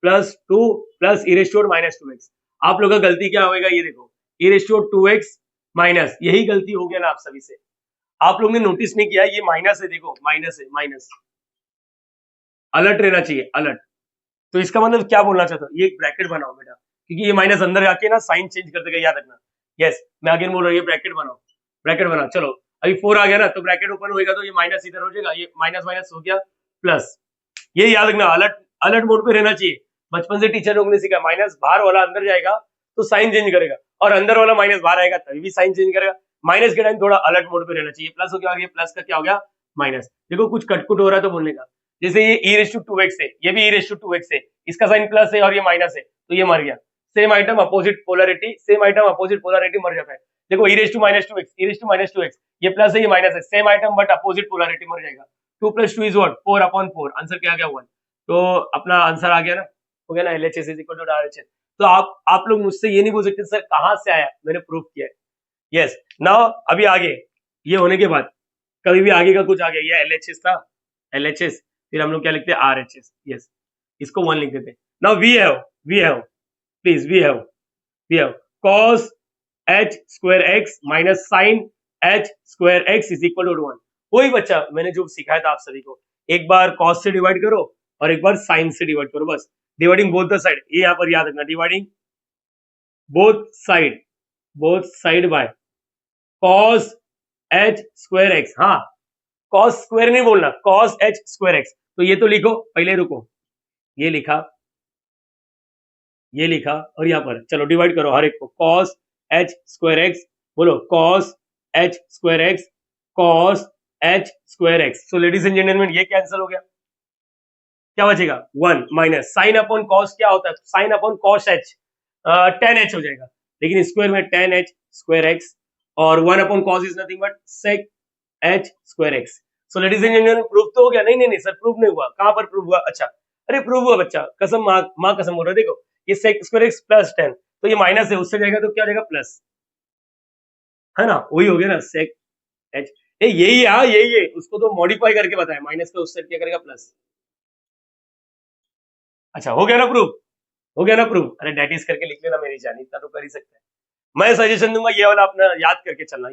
plus 2 plus e raise to minus 2x, आप लोग का गलती क्या होगा, ये देखो e raise to 2x minus, यही गलती हो गया ना आप सभी से, आप लोग ने नोटिस नहीं किया, ये माइनस है, देखो माइनस है, माइनस, अलर्ट रहना चाहिए, अलर्ट, तो इसका मतलब क्या बोलना चाहता हूँ, ये एक ब्रैकेट बनाओ बेटा, क्योंकि ये माइनस अंदर जाके ना साइन चेंज करते गए, याद रखना, यस मैं अगेन बोल रहा हूँ, ये ब्रैकेट बनाओ, ब्रैकेट बनाओ, चलो अभी 4 आ गया ना, तो ब्रैकेट ओपन होएगा तो ये माइनस इधर हो जाएगा, ये माइनस माइनस हो गया प्लस, ये याद रखना, अलर्ट अलर्ट मोड पे रहना चाहिए, बचपन से टीचर लोग ने सिखाया, माइनस बाहर वाला अंदर जाएगा तो साइन चेंज करेगा, और अंदर वाला माइनस बाहर आएगा तभी भी साइन चेंज करेगा, माइनस के टाइम थोड़ा अलर्ट मोड पे रहना चाहिए, प्लस हो गया, और ये प्लस का क्या हो गया माइनस, देखो कुछ कटकुट हो रहा है तो बोलने का, जैसे ये ई रेज़ टू 2x है, ये भी ई रेज़ टू 2x है, इसका साइन प्लस है और ये माइनस है, तो ये मर गया, same item opposite polarity, same item opposite polarity मर जाता है, देखो e raise to minus 2x, e raise to minus 2x, ये प्लस है ये माइनस है, same item but opposite polarity मर जाएगा, 2 plus 2 is what 4 upon 4, answer क्या आ गया 1, तो अपना आंसर आ गया ना, हो गया ना, LHS is equal to RHS, तो आप लोग मुझसे ये नहीं बोल सकते सर कहां से आया, मैंने प्रूफ किया है, यस नाउ अभी आगे ये होने के बाद कभी भी आगे का कुछ आ गया, ये LHS था, LHS, फिर हम लोग क्या लिखते हैं RHS, यस इसको 1 लिख देते हैं, now we have please we have cos h square x minus sin h square x is equal to 1, वही बच्चा मैंने जो सिखाया था आप सभी को, एक बार cos से डिवाइड करो और एक बार sin से डिवाइड करो, बस डिवाइडिंग बोथ द साइड, ये यहाँ पर याद रखना, dividing both side bye cos h square x, हाँ cos स्क्वायर नहीं बोलना, cos h square x, तो ये तो लिखो पहले, रुको ये लिखा और यहाँ पर चलो डिवाइड करो हर एक को, cos h square x, बोलो cos h square x, cos h square x, so ladies and gentleman ये कैंसिल हो गया, क्या बचेगा 1 माइनस साइन अपॉन कॉस, क्या होता है sign upon cos h, tan h हो जाएगा, लेकिन स्क्वायर में tan h square x, और 1 upon cos is nothing but sec h square x, so ladies and gentleman proof तो हो गया, नहीं सर प्रूफ नहीं हुआ, कहां पर प्रूफ हुआ, अच्छा अरे प्रूफ हुआ बच्चा, कसम माँ कसम बोल रहा, देखो ये sec square x प्लस 10, तो ये माइनस है उससे जाएगा तो क्या हो जाएगा प्लस, है ना, वही हो गया ना sec h, यही है, यही है, उसको तो मॉडिफाई करके बताया, माइनस का उससे क्या करेगा प्लस, अच्छा हो गया ना प्रूफ, हो गया ना प्रूफ, अरे डेट इज करके लिख लेना मेरी जान, इतना तो कर ही सकते हैं, मैं सजेशन दूंगा ये वाला अपना याद करके चलना,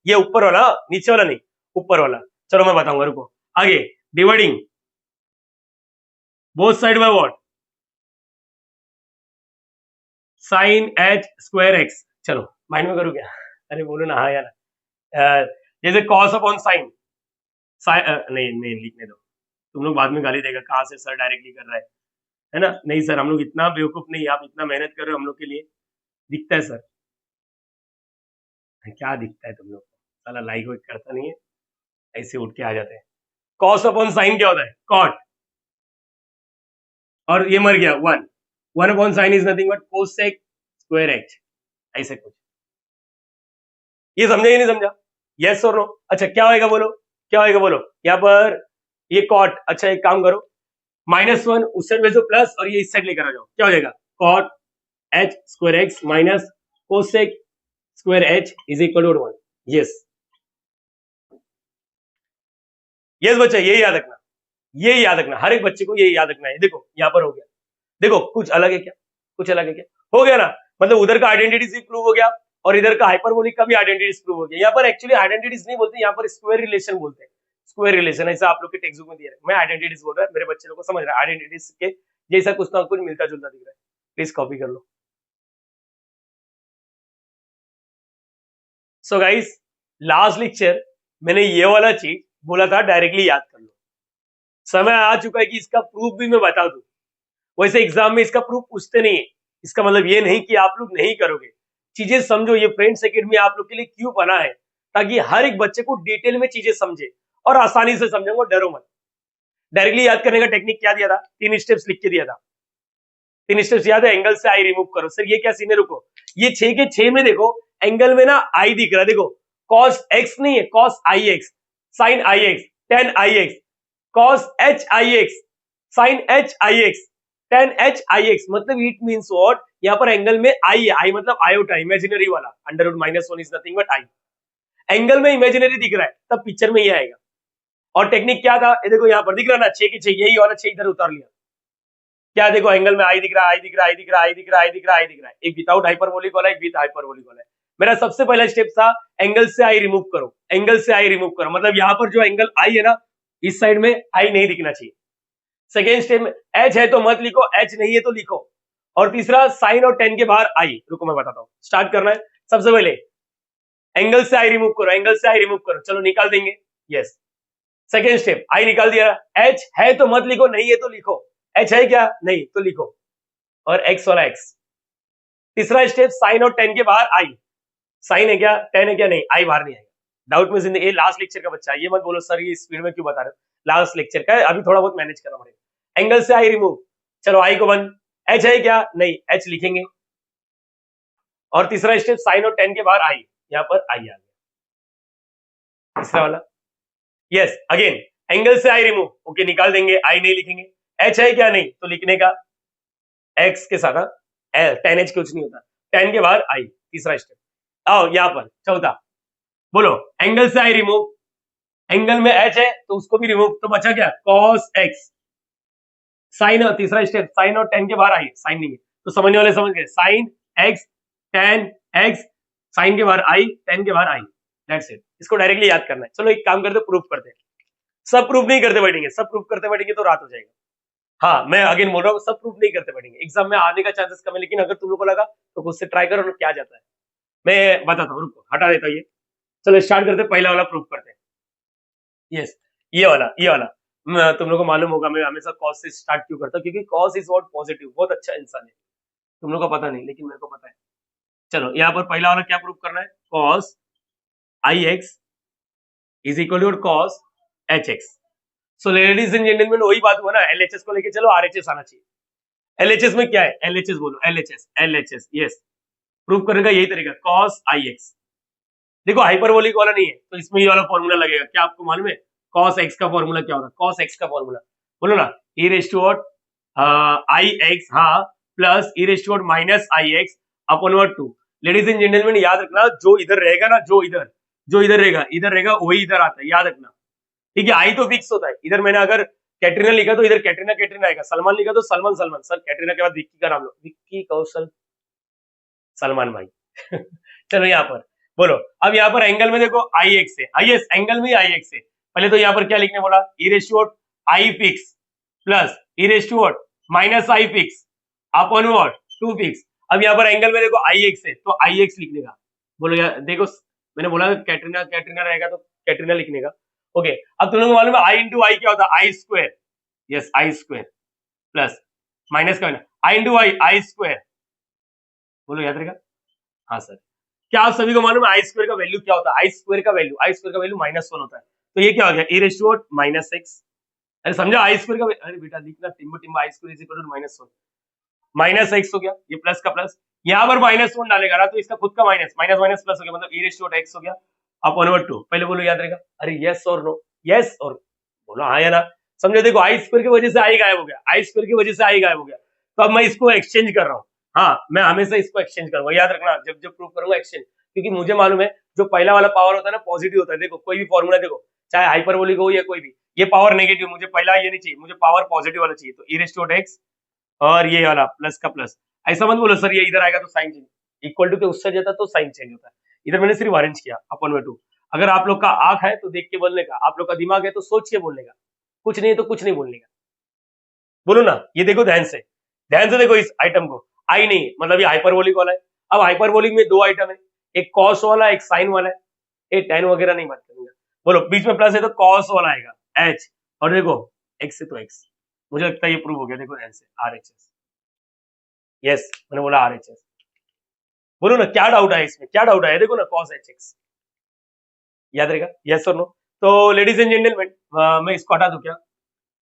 ये ऊपर वाला, नीचे वाला नहीं, ऊपर वाला, चलो मैं बताऊंगा, रुको आगे, dividing both side by what sine h square x, चलो माइंड में करूँ क्या, अरे बोलो ना हाँ यार, जैसे cos अपॉन साइन, नहीं लिखने दो, तुम लोग बाद में गाली देगा कहाँ से सर डायरेक्टली कर रहा है ना, नहीं सर हम लोग इतना बेवकूफ नहीं, आप इतना मेहनत कर रहे हो हम लोग के लिए, दिखता है सर, क्या दिखता है तुम लोग को, साला लाइक वाइक करता नहीं है, ऐसे उठ के आ जाते हैं, cos अपॉन साइन क्या होता है cot, और ये मर गया 1 upon sine is nothing but cosec square h, ऐसे कुछ, ये समझा या नहीं समझा, यस और नो? अच्छा क्या होएगा बोलो, क्या होएगा बोलो? यहाँ पर ये कॉट, अच्छा एक काम करो, -1 उस साइड भेजो प्लस और ये इस साइड लेकर आ जाओ, क्या हो जाएगा? Cot h square x minus cosec square h is equal to 1। Yes yes बच्चा, यही याद रखना, यही याद रखना, हर एक बच्चे को यही याद रखना है। देखो यहाँ पर हो गया, देखो कुछ अलग है क्या, कुछ अलग है क्या, हो गया ना? मतलब उधर का आइडेंटिटी प्रूव हो गया और इधर का हाइपरबोलिक का भी आइडेंटिटी प्रूव हो गया। यहाँ पर एक्चुअली आइडेंटिटीज नहीं बोलते, यहाँ पर स्क्वायर रिलेशन बोलते हैं, स्क्वायर रिलेशन ऐसा आप लोग के टेक्स्ट बुक में दिया है। मैं आइडेंटिटीज बोल रहा है, मेरे बच्चे लोग को समझ रहा है आइडेंटिटीज के जैसा कुछ ना कुछ मिलता जुलता दिख रहा है, प्लीज कॉपी कर लो। सो गाइस, लास्ट लेक्चर मैंने ये वाला चीज बोला था डायरेक्टली याद कर लो। समय आ चुका है कि इसका प्रूफ भी मैं बता दूं। वैसे एग्जाम में इसका प्रूफ पूछते नहीं है, इसका मतलब ये नहीं कि आप लोग नहीं करोगे। चीजें समझो, ये फ्रेंड्स एकेडमी आप लोग के लिए क्यों बना है, ताकि हर एक बच्चे को डिटेल में चीजें समझे और आसानी से समझेंगे, डरो मत। डायरेक्टली याद करने का टेक्निक क्या दिया था? 3 स्टेप्स लिख के दिया था। 3 स्टेप्स याद है? एंगल से आई रिमूव करो। सर ये क्या सीन है? रुको, ये 6 के 6 में देखो एंगल में ना आई दिख रहा है, देखो कॉस एक्स नहीं है, cos i x, sine i x, tan i x, cos h i x, sine h i x, tan h i x. मतलब इट मीन्स व्हाट, यहाँ पर एंगल में आई है, आई मतलब आयोटा, इमेजिनरी वाला, under root -1 is nothing but i. Angle में इमेजिनरी दिख रहा है तब पिक्चर में ये आएगा। और टेक्निक क्या था? ये देखो यहाँ पर दिख रहा है ना, 6 के 6, यही वाला 6 इधर उतार लिया। क्या देखो एंगल में आई दिख रहा है, आई दिख रहा है, आई दिख रहा है, आई दिख रहा है, आई दिख रहा है, आई दिख रहा है। एक विदाउट हाइपरबोलिक वाला, एक विद हाइपरबोलिक वाला है। मेरा सबसे पहला स्टेप था एंगल से आई रिमूव करो, एंगल से आई रिमूव करो, मतलब यहाँ पर जो एंगल आई है ना, इस साइड में आई नहीं दिखना चाहिए। सेकेंड स्टेप में एच है तो मत लिखो, एच नहीं है तो लिखो। और तीसरा साइन और टेन के बाहर आई। रुको मैं बताता हूँ, स्टार्ट करना है। सबसे पहले एंगल से आई रिमूव करो, एंगल से आई रिमूव करो, चलो निकाल देंगे। यस, सेकेंड स्टेप आई निकाल दिया। एच है तो मत लिखो, नहीं है तो लिखो। एच है क्या? नहीं तो लिखो, और एक्स वाला एक्स। तीसरा स्टेप साइन और टेन के बाहर आई। साइन है क्या, टेन है क्या? नहीं, आई बाहर नहीं आएगा। डाउट में जिंदगी, ये लास्ट लेक्चर का बच्चा है, ये मत बोलो सर ये स्पीड में क्यों बता रहे हो, लास्ट लेक्चर का है, अभी थोड़ा बहुत मैनेज करना पड़ेगा। एंगल से आई रिमूव, चलो आई को बंद। एच है क्या? नहीं, एच लिखेंगे। और तीसरा स्टेप साइन और टेन के बाहर आई, यहाँ पर आई आ गया तीसरा वाला। यस, अगेन एंगल से आई रिमूव, ओके निकाल देंगे, आई नहीं लिखेंगे। एच है क्या? नहीं, तो लिखने का एक्स के साथ, टेन एच कुछ नहीं होता, टेन के बाहर आई, तीसरा स्टेप। आओ यहाँ पर चौथा, बोलो एंगल से आई रिमूव, एंगल में एच है तो उसको भी रिमूव, तो बचा क्या? Cos x. साइन, और तीसरा स्टेप साइन और टेन के बाहर आई, साइन नहीं है तो समझने वाले समझ गए, sine x, tan x, sine के बाहर आई, टेन के बाहर आई, दैट्स इट। इसको डायरेक्टली याद करना है। चलो एक काम करते, प्रूफ करते हैं। सब प्रूफ नहीं करते बैठेंगे, सब प्रूफ करते बैठेंगे तो रात हो जाएगा। हाँ, मैं अगेन बोल रहा हूँ, सब प्रूफ नहीं करते बैठेंगे, एग्जाम में आने का चांसेस कम है, लेकिन अगर तुम लोग को लगा तो खुद से ट्राई करो ना, क्या जाता है। मैं बताता हूँ, रुको हटा देता हूँ ये। चलो स्टार्ट करते, पहला वाला प्रूफ करते हैं। यस, ये वाला, ये वाला तुम लोग को मालूम होगा मैं हमेशा कॉस से स्टार्ट क्यों करता हूँ, क्योंकि कॉस इज व्हाट पॉजिटिव, बहुत अच्छा इंसान है। तुम लोग को पता नहीं, लेकिन मेरे को पता है। चलो यहाँ पर पहला वाला क्या प्रूफ करना है? Cos i x is equal to cos h x. So ladies and gentleman, वही बात हुआ ना, एलएचएस को लेके चलो आरएचएस आना चाहिए। एलएचएस में क्या है? एलएचएस बोलो, एलएचएस, एलएचएस। यस, प्रूफ करने का यही तरीका, कॉस आई एक्स। देखो हाइपरबोलिक वाला नहीं है तो इसमें ये वाला फॉर्मूला लगेगा। क्या आपको मालूम है कॉस एक्स का फॉर्मूला क्या होता है? कॉस एक्स का फॉर्मूला बोलो ना, e raise to what i x, हाँ, plus e raise to what minus I x upon what 2। Ladies and gentleman याद रखना, जो इधर रहेगा ना, जो इधर रहेगा, इधर रहेगा वही इधर आता है, याद रखना। ठीक है, आई तो फिक्स होता है। इधर मैंने अगर कैटरीना लिखा तो इधर कैटरीना कैटरीना आएगा, सलमान लिखा तो सलमान सलमान। सर कैटरीना के बाद विक्की का नाम लो, विक्की कौशल सलमान भाई। चलो यहाँ पर बोलो, अब यहाँ पर एंगल में देखो आई एक्स है, आई एस एंगल में आई एक्स है। पहले तो यहाँ पर क्या लिखने बोला? E raise to what i fix plus e raise to what minus i fix upon what 2 fix. अब यहाँ पर एंगल में देखो आई एक्स है तो आई एक्स लिखने का। बोलो यार, देखो मैंने बोला कैटरीना कैटरीना रहेगा तो कैटरीना लिखने का। ओके, अब तुम लोगों को मालूम है आई इंटू आई क्या होता है? I square. Yes, I square plus minus का आई इंटू आई, आई स्क्वायर। बोलो याद रहेगा? हाँ सर, क्या आप सभी को मालूम है आई स्क्वायर का वैल्यू क्या होता है? आई स्क्वायर का वैल्यू, आई स्क्वायर का वैल्यू -1 होता है। तो ये क्या हो गया? e raise to minus x. अरे समझा आई स्क्वायर का, अरे बेटा लिखना टिम्बो टिम्बो, i square is equal to -1, minus x हो गया, ये प्लस का प्लस, यहाँ पर -1 डालेगा ना तो इसका खुद का माइनस, माइनस माइनस प्लस हो गया, मतलब e रेज़ टू एक्स हो गया अपॉन ओवर 2, पहले बोलो याद रहेगा, अरे यस और नो, यस और बोलो हाँ या ना, समझे। देखो आई स्क्वायर की वजह से आई गायब हो गया, आई स्क्वायर की वजह से आई गायब हो गया, तो अब मैं इसको एक्सचेंज कर रहा हूँ। हाँ, मैं हमेशा इसको एक्सचेंज करूंगा, याद रखना, जब जब प्रूव करूंगा एक्सचेंज, क्योंकि मुझे मालूम है जो पहला वाला पावर होता है ना पॉजिटिव होता है। देखो कोई भी फॉर्मूला देखो, चाहे हाइपरबोलिक हो या कोई भी, ये पावर नेगेटिव, मुझे पहला ये नहीं चाहिए, मुझे पावर पॉजिटिव वाला चाहिए। तो e⁻x और ये वाला प्लस का प्लस, ऐसा मत बोलो सर ये इधर आएगा तो साइन चेंज, इक्वल टू के उससे जाता तो साइन चेंज होता है। इधर मैंने सिर्फ अरेंज किया अपॉन में 2। अगर आप लोग का आंख है तो देख के बोलने का, आप लोग का दिमाग है तो सोच के बोलने का, कुछ नहीं है तो कुछ नहीं बोलने का। बोलो ना, ये देखो ध्यान से, ध्यान से देखो इस आइटम को, आई नहीं मतलब ये हाइपरबोलिक वाला है। अब हाइपरबोलिक में दो आइटम है, एक कॉस वाला एक साइन वाला है, ये टेन वगैरह नहीं बात करूंगा। बोलो बीच में प्लस है तो कॉस वाला आएगा एच, और देखो एक्स से तो एक्स, मुझे लगता है ये प्रूव हो गया। देखो ध्यान से RHS, यस मैंने बोला RHS। बोलो ना क्या डाउट है इसमें, क्या डाउट है, देखो ना cos HX, याद रहेगा, यस और नो। तो लेडीज एंड जेंटलमैन, मैं इसको हटा दूं क्या,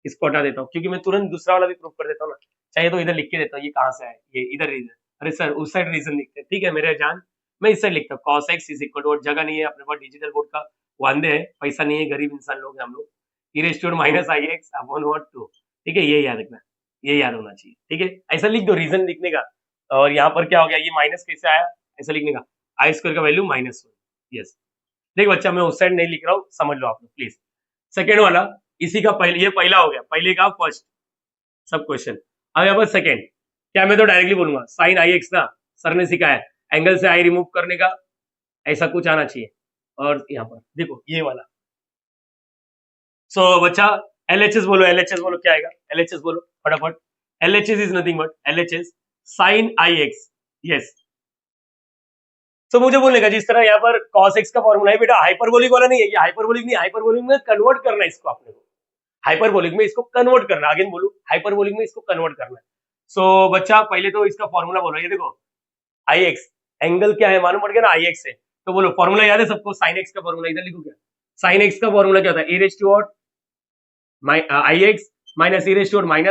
इसको हटा देता हूँ, क्योंकि मैं तुरंत दूसरा वाला भी प्रूव कर देता हूँ ना। चाहिए तो इधर लिख के देता हूँ, ये कहाँ से है, ये इधर रीजन, अरे सर उस साइड रीजन लिखते हैं, ठीक है मेरे जान, मैं इस साइड लिखता हूँ cos x is equal to, जगह नहीं है अपने पास, डिजिटल बोर्ड का वांदे है, पैसा नहीं है, गरीब इंसान लोग हैं हम लोग, e⁻ अपॉन 2, ठीक है, ये याद रखना, ये याद होना चाहिए, ठीक है। ऐसा लिख दो रीजन लिखने का, और यहाँ पर क्या हो गया, ये माइनस कैसे आया, ऐसा लिखने का, आई स्क्वायर का वैल्यू -1, यस। देख बच्चा मैं उस साइड नहीं लिख रहा हूँ, समझ लो आप लोग प्लीज। सेकेंड वाला इसी का पहले, ये पहला हो गया, पहले का फर्स्ट सब क्वेश्चन। अब यहाँ पर सेकेंड, क्या मैं तो डायरेक्टली बोलूंगा साइन IX ना, सर ने सिखाया एंगल से आई रिमूव करने का, ऐसा कुछ आना चाहिए। और यहाँ पर देखो ये वाला, सो बच्चा LHS बोलो, LHS बोलो, क्या आएगा LHS बोलो फटाफट, LHS is nothing but LHS sine IX, yes. तो मुझे बोलने का जिस तरह यहाँ पर cos x का फॉर्मूला है बेटा, हाइपरबोलिक वाला नहीं है, ये हाइपरबोलिक नहीं, हाइपरबोलिक में कन्वर्ट करना है इसको आपने को, हाइपरबोलिक में इसको कन्वर्ट करना, अगेन बोलू हाइपरबोलिक में इसको कन्वर्ट करना है। सो बच्चा पहले तो इसका फॉर्मूला बोलो, ये देखो IX एंगल क्या है मालूम पड़ गया ना, IX है, तो बोलो फॉर्मूला याद है सबको, साइन एक्स का फॉर्मूला इधर लिखो, क्या साइन एक्स का फॉर्मूला क्या होता है, IX minus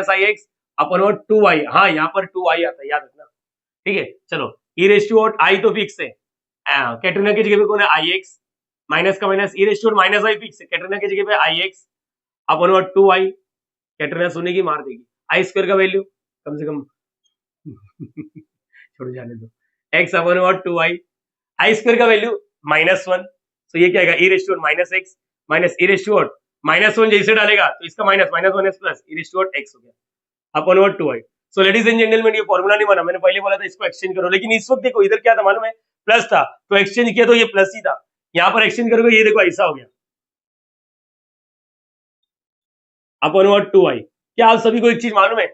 -IX upon 2i, हाँ यहाँ पर 2i आता है, याद रखना, ठीक है। चलो I तो फिक्स है, कैटरीना की जगह पे कौन है IX, माइनस का माइनस, -i फिक्स है, कैटरीना की जगह पे IX अपॉन 2i, कैटरीना सुनेगी मार देगी, आई स्क्वायर का वैल्यू कम से कम छोड़ जाने दो, x अपॉन 2i, आई स्क्वायर का वैल्यू -1, तो ये क्या आएगा e⁻x माइनस -1 जैसे डालेगा तो इसका माइनस -1 प्लस e⁻x हो गया upon 2i। So ladies and gentleman, ये फॉर्मूला नहीं बना, मैंने पहले बोला था इसको एक्सचेंज करो, लेकिन इस वक्त देखो इधर क्या था मालूम है, प्लस था, तो एक्सचेंज किया तो ये प्लस ही था, यहाँ पर एक्सचेंज करोगे ये देखो ऐसा हो गया अपॉन 2i। क्या आप सभी को एक चीज मालूम है,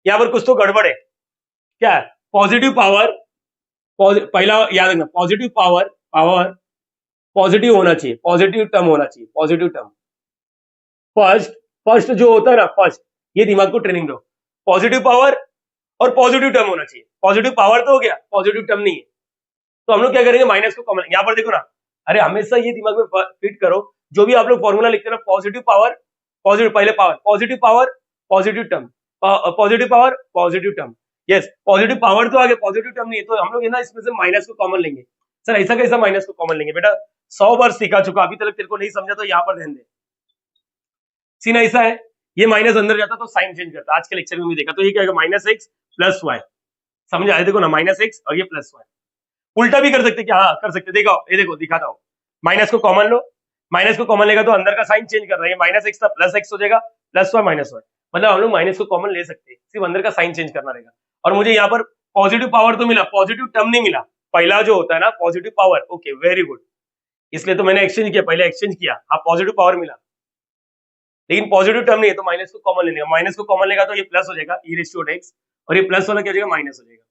यहाँ पर कुछ तो गड़बड़ है, क्या है, पॉजिटिव पावर, पहला याद रखना, पॉजिटिव पावर पॉजिटिव होना चाहिए, पॉजिटिव टर्म होना चाहिए, पॉजिटिव टर्म फर्स्ट, फर्स्ट जो होता है ना फर्स्ट, ये दिमाग को ट्रेनिंग दो, पॉजिटिव पावर और पॉजिटिव टर्म होना चाहिए, पॉजिटिव पावर तो हो गया, पॉजिटिव टर्म नहीं है, तो हम लोग क्या करेंगे माइनस को कॉमन, यहाँ पर देखो ना, अरे हमेशा ये दिमाग में फिट करो, जो भी आप लोग फॉर्मूला लिखते हैं ना, पॉजिटिव पावर पॉजिटिव, पहले power positive power positive term, positive power positive term, yes positive power तो आगे, पॉजिटिव टर्म नहीं है, तो हम लोग ना इसमें से माइनस को कॉमन लेंगे। सर ऐसा कैसा माइनस को कॉमन लेंगे बेटा, 100 बार सिखा चुका, अभी तक तेरे को नहीं समझा तो यहाँ पर ध्यान दे, सीन ऐसा है, ये माइनस अंदर जाता तो साइन चेंज करता, आज के लेक्चर में भी देखा, तो ये क्या है -x प्लस y, समझ आए, देखो ना -x और ये प्लस y, उल्टा भी कर सकते क्या, हाँ कर सकते, देखो ये देखो दिखाता हूँ, माइनस को कॉमन लो, माइनस को कॉमन लेगा तो अंदर का साइन चेंज कर रहा है, -x था +x हो जाएगा, +y -y, मतलब हम लोग माइनस को कॉमन ले सकते हैं, सिर्फ अंदर का साइन चेंज करना रहेगा। और मुझे यहाँ पर पॉजिटिव पावर तो मिला, पॉजिटिव टर्म नहीं मिला, पहला जो होता है ना positive power, okay very good, इसलिए तो मैंने एक्सचेंज किया, पहले एक्सचेंज किया, हाँ पॉजिटिव पावर मिला, लेकिन पॉजिटिव टर्म नहीं है तो माइनस को कॉमन लेने का, माइनस को कॉमन लेगा तो ये प्लस हो जाएगा e⁻x, और ये प्लस वाला क्या हो जाएगा माइनस हो जाएगा,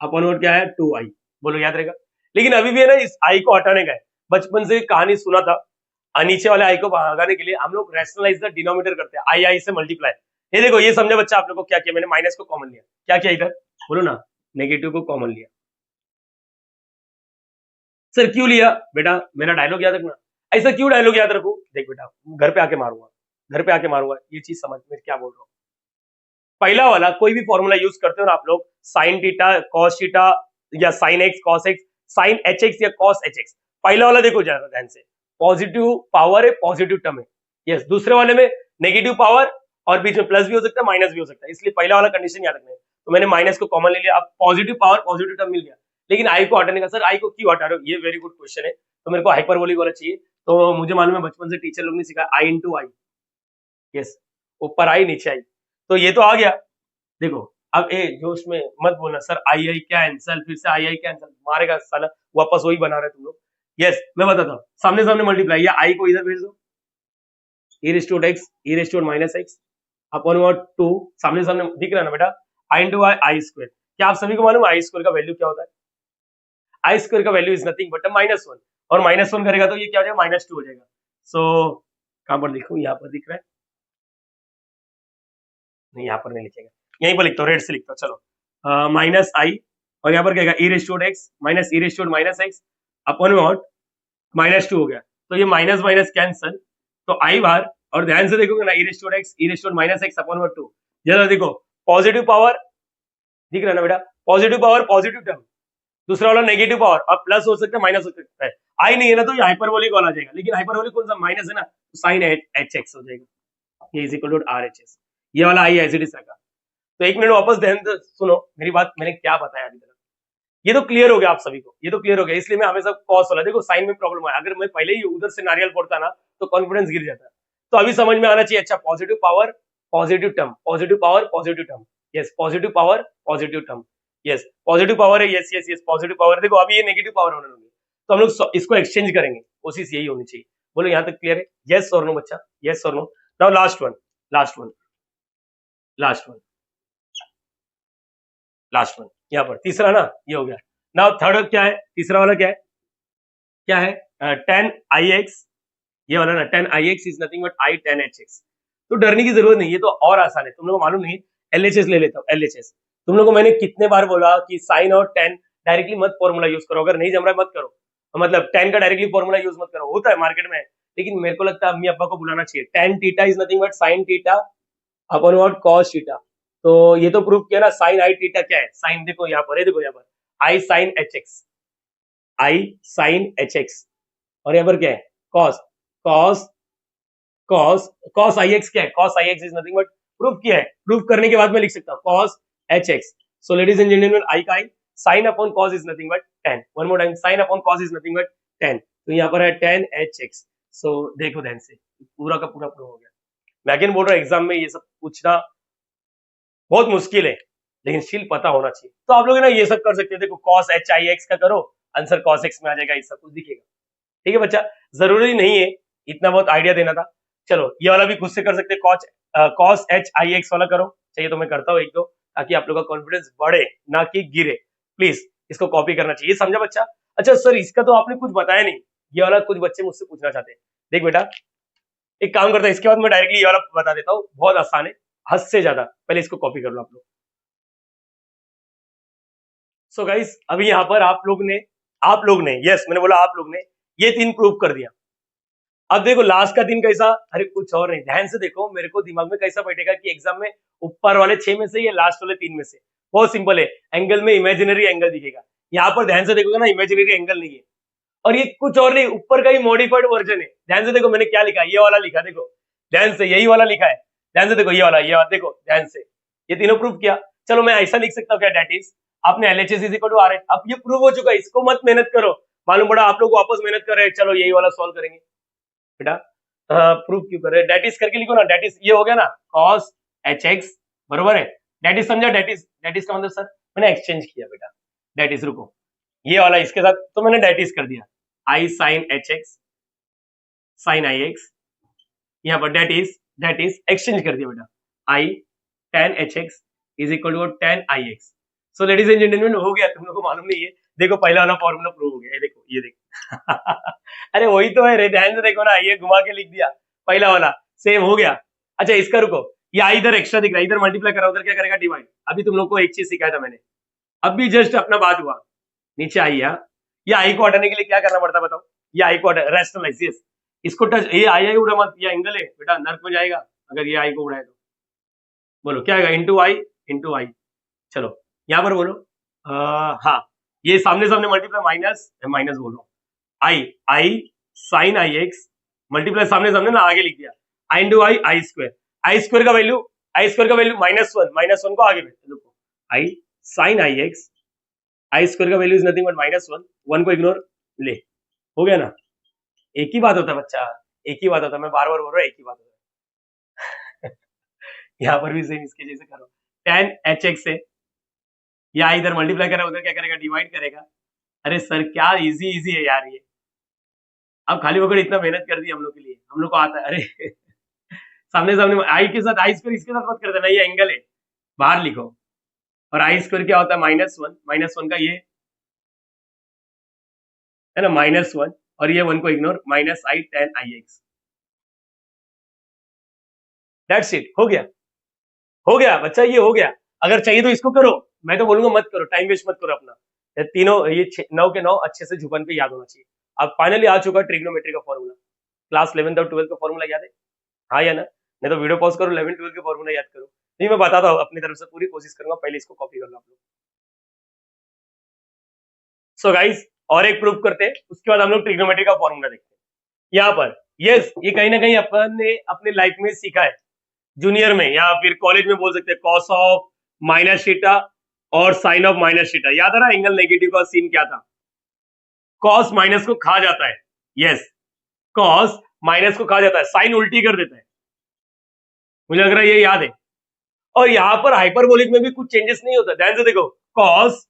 अपॉन क्या है 2i, बोलो याद रहेगा। लेकिन अभी भी है ना इस i को हटाने का है, बचपन से कहानी सुना था, नीचे वाले i को भगाने के लिए हम लोग रैशनलाइज द डिनोमिनेटर करते हैं, i से मल्टीप्लाई, ये देखो ये समझा बच्चा आप लोग को, क्या किया मैंने, माइनस को कॉमन लिया, क्या किया इधर बोलो ना, नेगेटिव को कॉमन लिया। सर क्यों लिया बेटा, मेरा डायलॉग याद रखना, ऐसा क्यों डायलॉग याद रखू, देख बेटा घर पे आके मारूंगा, घर पे आके मारूंगा, ये चीज समझ में क्या बोल रहा हूँ। पहला वाला कोई भी फॉर्मूला यूज करते हो ना आप लोग, साइन थीटा कॉस थीटा या sine x cos x, sine HX या कॉस HX, पहला वाला देखो जरा ध्यान से, पॉजिटिव पावर है, पॉजिटिव टर्म है। यस, दूसरे वाले में नेगेटिव पावर और बीच में प्लस भी हो सकता है, माइनस भी हो सकता है, इसलिए पहला वाला कंडीशन याद रखना है। तो मैंने माइनस को कॉमन ले लिया, अब पॉजिटिव पावर पॉजिटिव टर्म मिल गया, लेकिन आई को हटाने का, सर आई को क्यों हटा रहे हो, ये वेरी गुड क्वेश्चन है। तो मेरे को हाइपरबोलिक वाला चाहिए, तो मुझे मालूम है बचपन से टीचर लोग ने सिखाया आई इंटू आई। यस, ऊपर आई नीचे आई, तो ये तो आ गया। देखो अब ए जोश में मत बोलना सर आई आई कैंसल, फिर से आई आई कैंसल, मारेगा साला, वापस वही बना रहे तुम लोग। यस, मैं बताता हूँ, सामने सामने मल्टीप्लाई, या आई को इधर भेज दो, e raise to x e raise to minus x upon what 2, सामने सामने दिख रहा है ना बेटा, आई इंटू आई, आई स्क्वायर। क्या आप सभी को मालूम है आई स्क्वायर का वैल्यू क्या होता है? आई स्क्वायर का वैल्यू इज नथिंग बट -1, और -1 करेगा तो ये क्या हो जाएगा, -2 हो जाएगा। सो कहां पर लिखूं, यहाँ पर दिख रहा है, नहीं यहाँ पर नहीं लिखेगा, यहीं पर लिखता हूँ, रेड से लिखता हूँ, चलो माइनस आई, और यहाँ पर क्या e raise to x minus e raise to minus x upon what -2 हो गया, तो ये माइनस माइनस कैंसल, तो आई बार, और ध्यान से देखोगे ना, e raise to x e raise to minus x upon what 2, जरा देखो पॉजिटिव पावर दिख रहा है ना बेटा, पॉजिटिव पावर पॉजिटिव टर्म, दूसरा वाला नेगेटिव पावर, अब प्लस हो सकता है माइनस हो सकता है, आई नहीं है ना तो ये हाइपरबोलिक वाला आ जाएगा, लेकिन हाइपरबोलिक कौन सा, माइनस है ना, तो साइन एच एक्स हो जाएगा, ये is equal to R H S, ये वाला आई एज इट इज रखा। तो एक मिनट वापस ध्यान से सुनो मेरी बात, मैंने क्या बताया अभी तक, ये तो क्लियर हो गया आप सभी को, ये तो क्लियर हो गया, इसलिए मैं हमेशा कॉस वाला, देखो साइन में प्रॉब्लम है, अगर मैं पहले ही उधर से नारियल फोड़ता ना तो कॉन्फिडेंस गिर जाता है, तो अभी समझ में आना चाहिए, अच्छा positive power positive term, positive power positive term, yes positive power positive term, yes positive power है, yes yes yes positive power, देखो अभी ये नेगेटिव पावर होने लगी, तो हम लोग इसको एक्सचेंज करेंगे, कोशिश यही होनी चाहिए। बोलो यहाँ तक क्लियर है, यस और नो बच्चा, यस और no. Now last one, last one, last one, last one, यहाँ पर तीसरा ना ये हो गया। नाउ थर्ड क्या है, तीसरा वाला क्या है, क्या है, टेन आई एक्स, ये वाला ना ten i x is nothing but I tan h x, तो डरने की जरूरत नहीं, ये तो और आसान है, तुम लोगों को मालूम नहीं, एलएचएस ले लेता हूँ, एलएचएस, तुम लोगों को मैंने कितने बार बोला कि साइन और टेन डायरेक्टली मत फॉर्मूला यूज करो, अगर नहीं जम रहा है मत करो, मतलब टेन का डायरेक्टली फॉर्मूला यूज मत करो, होता है मार्केट में, लेकिन मेरे को लगता है अम्मी अब्बा को बुलाना चाहिए, tan theta is nothing but sine theta upon what cos theta, तो ये तो प्रूफ किया ना, साइन आई थीटा क्या है, साइन देखो यहाँ पर, देखो यहाँ पर आई साइन एच एक्स, आई साइन एच एक्स, और यहाँ पर क्या है cos, cos cos cos i x क्या है, cos i x is nothing but, proof किया है, प्रूफ करने के बाद मैं लिख सकता हूँ cos h x, so ladies and gentleman i का i, sine upon cos is nothing but tan, one more time, sine upon cos is nothing but tan, तो यहाँ पर है टेन एच एक्स, सो देखो ध्यान से, पूरा का पूरा प्रूफ हो गया। मैं अगेन बोल रहा हूँ एग्जाम में ये सब पूछना बहुत मुश्किल है, लेकिन स्टिल पता होना चाहिए, तो आप लोग ना ये सब कर सकते हैं, देखो कॉस एच आई एक्स का करो, आंसर कॉस एक्स में आ जाएगा, ये सब कुछ दिखेगा, ठीक है बच्चा, जरूरी नहीं है, इतना बहुत आइडिया देना था। चलो ये वाला भी खुद से कर सकते हैं, कॉस एच आई एक्स वाला करो, चाहिए तो मैं करता हूँ एक दो, ताकि आप लोग का कॉन्फिडेंस बढ़े ना कि गिरे, प्लीज इसको कॉपी करना चाहिए, समझा बच्चा। अच्छा सर इसका तो आपने कुछ बताया नहीं, ये वाला कुछ बच्चे मुझसे पूछना चाहते हैं, देख बेटा एक काम करता है, इसके बाद मैं डायरेक्टली ये वाला बता देता हूँ, बहुत आसान है, हद से ज्यादा, पहले इसको कॉपी कर लो आप लोग। सो गाइस अभी यहाँ पर आप लोग ने यस मैंने बोला आप लोग ने ये तीन प्रूव कर दिया, अब देखो लास्ट का दिन कैसा, अरे कुछ और नहीं, ध्यान से देखो, मेरे को दिमाग में कैसा बैठेगा कि एग्जाम में ऊपर वाले 6 में से ये लास्ट वाले 3 में से, बहुत सिंपल है, एंगल में इमेजिनरी एंगल दिखेगा, यहाँ पर ध्यान से देखोगे ना इमेजिनरी एंगल नहीं है, और ये कुछ और नहीं, ऊपर का ही मॉडिफाइड वर्जन है, ध्यान से देखो मैंने क्या लिखा है, ये वाला लिखा, देखो ध्यान से, यही वाला लिखा है, ध्यान से देखो, ये वाला देखो ध्यान से, ये तीनों प्रूव किया। चलो मैं ऐसा लिख सकता हूँ क्या, डेट इज आपने LHS is equal to RH, अब ये प्रूव हो चुका है, इसको मत मेहनत करो, मालूम पड़ा आप लोग वापस मेहनत कर रहे हैं, चलो यही वाला सॉल्व करेंगे बेटा, प्रूफ क्यों कर रहे हैं, डेट इज करके लिखो ना, डेट इज ये हो गया ना कॉस एच एक्स, बरोबर है, डेट इज समझा, डेट इज का मतलब सर मैंने एक्सचेंज किया बेटा, डेट इज रुको, ये वाला इसके साथ तो मैंने डेट इज कर दिया, i sine h x sine i x, यहाँ पर डेट इज एक्सचेंज कर दिया बेटा, i tan h x is equal to tan i x, so ladies and gentleman हो गया, तुम लोग को मालूम नहीं है, देखो पहला वाला फॉर्मूला प्रूव हो गया, ये देखो ये देखो अरे वही तो है रे, ध्यान से देखो ना, ये घुमा के लिख दिया, पहला वाला सेम हो गया। अच्छा इसका रुको, ये इधर एक्स्ट्रा दिख रहा है, इधर मल्टीप्लाई करा, उधर क्या करेगा डिवाइड, अभी तुम लोग को एक चीज सिखाया था मैंने, अब भी जस्ट अपना बात हुआ, नीचे आई ये आई को हटाने के लिए क्या करना पड़ता बताओ, ये आई को रेशनलाइज, यस इसको टच, ये आई उड़ा मत, ये एंगल है बेटा, नर्क में जाएगा अगर ये आई को उड़ाए तो, बोलो क्या आएगा, इंटू आई, चलो यहाँ पर बोलो हाँ, ये सामने सामने मल्टीप्लाई, माइनस माइनस बोलो, आई साइन आई एक्स मल्टीप्लाई सामने सामने ना आगे लिख दिया आई इंटू आई स्क्वायर का वैल्यू -1 को आगे देखो आई sign i x I square का वैल्यू इज नथिंग बट -1 को इग्नोर ले हो गया ना। एक ही बात होता है बच्चा, एक ही बात होता है, मैं बार बार बोल रहा हूँ एक ही बात होता है। यहाँ पर भी सेम इसके जैसे करो tan एच एक्स से या इधर मल्टीप्लाई करेगा उधर क्या करेगा डिवाइड करेगा। अरे सर क्या इजी इजी है यार ये। अब खाली वगैरह इतना मेहनत कर दी हम लोग के लिए, हम लोग को आता है। अरे सामने सामने आई के साथ आई स्क्वायर इसके साथ मत करते ना, ये एंगल है बाहर लिखो। और आई स्क्वायर क्या होता है -1 का ये है ना -1 और ये 1 को ignore minus I tan I x. That's it, हो गया बच्चा, ये हो गया। अगर चाहिए तो इसको करो, मैं तो बोलूंगा मत करो, टाइम वेस्ट मत करो अपना। ये तीनों ये 9 के 9 अच्छे से जुबान पे याद होना चाहिए। अब फाइनली आ चुका ट्रिग्नोमेट्री का फॉर्मूला। क्लास 11th और 12th का फॉर्मूला याद है? हाँ या ना? नहीं तो वीडियो पॉज करो, 11 12 के फॉर्मूला याद करो। नहीं मैं बताता हूँ, अपनी तरफ से पूरी कोशिश करूंगा, पहले इसको कॉपी कर लो आप लोग। सो गाइस और एक प्रूफ करते हैं, उसके बाद हम लोग ट्रिग्नोमेट्री का फॉर्मूला देखते हैं। यहाँ पर यस ये कहीं ना कहीं अपन ने अपने लाइफ में सीखा है, जूनियर में या फिर कॉलेज में बोल सकते हैं, कॉस ऑफ माइनस थीटा और साइन ऑफ माइनस थीटा। याद आ रहा एंगल नेगेटिव का सीन क्या था? कॉस माइनस को खा जाता है, यस कॉस माइनस को खा जाता है, साइन उल्टी कर देता है, मुझे लग रहा है ये याद है। और यहाँ पर हाइपरबोलिक में भी कुछ चेंजेस नहीं होता, ध्यान से देखो, cos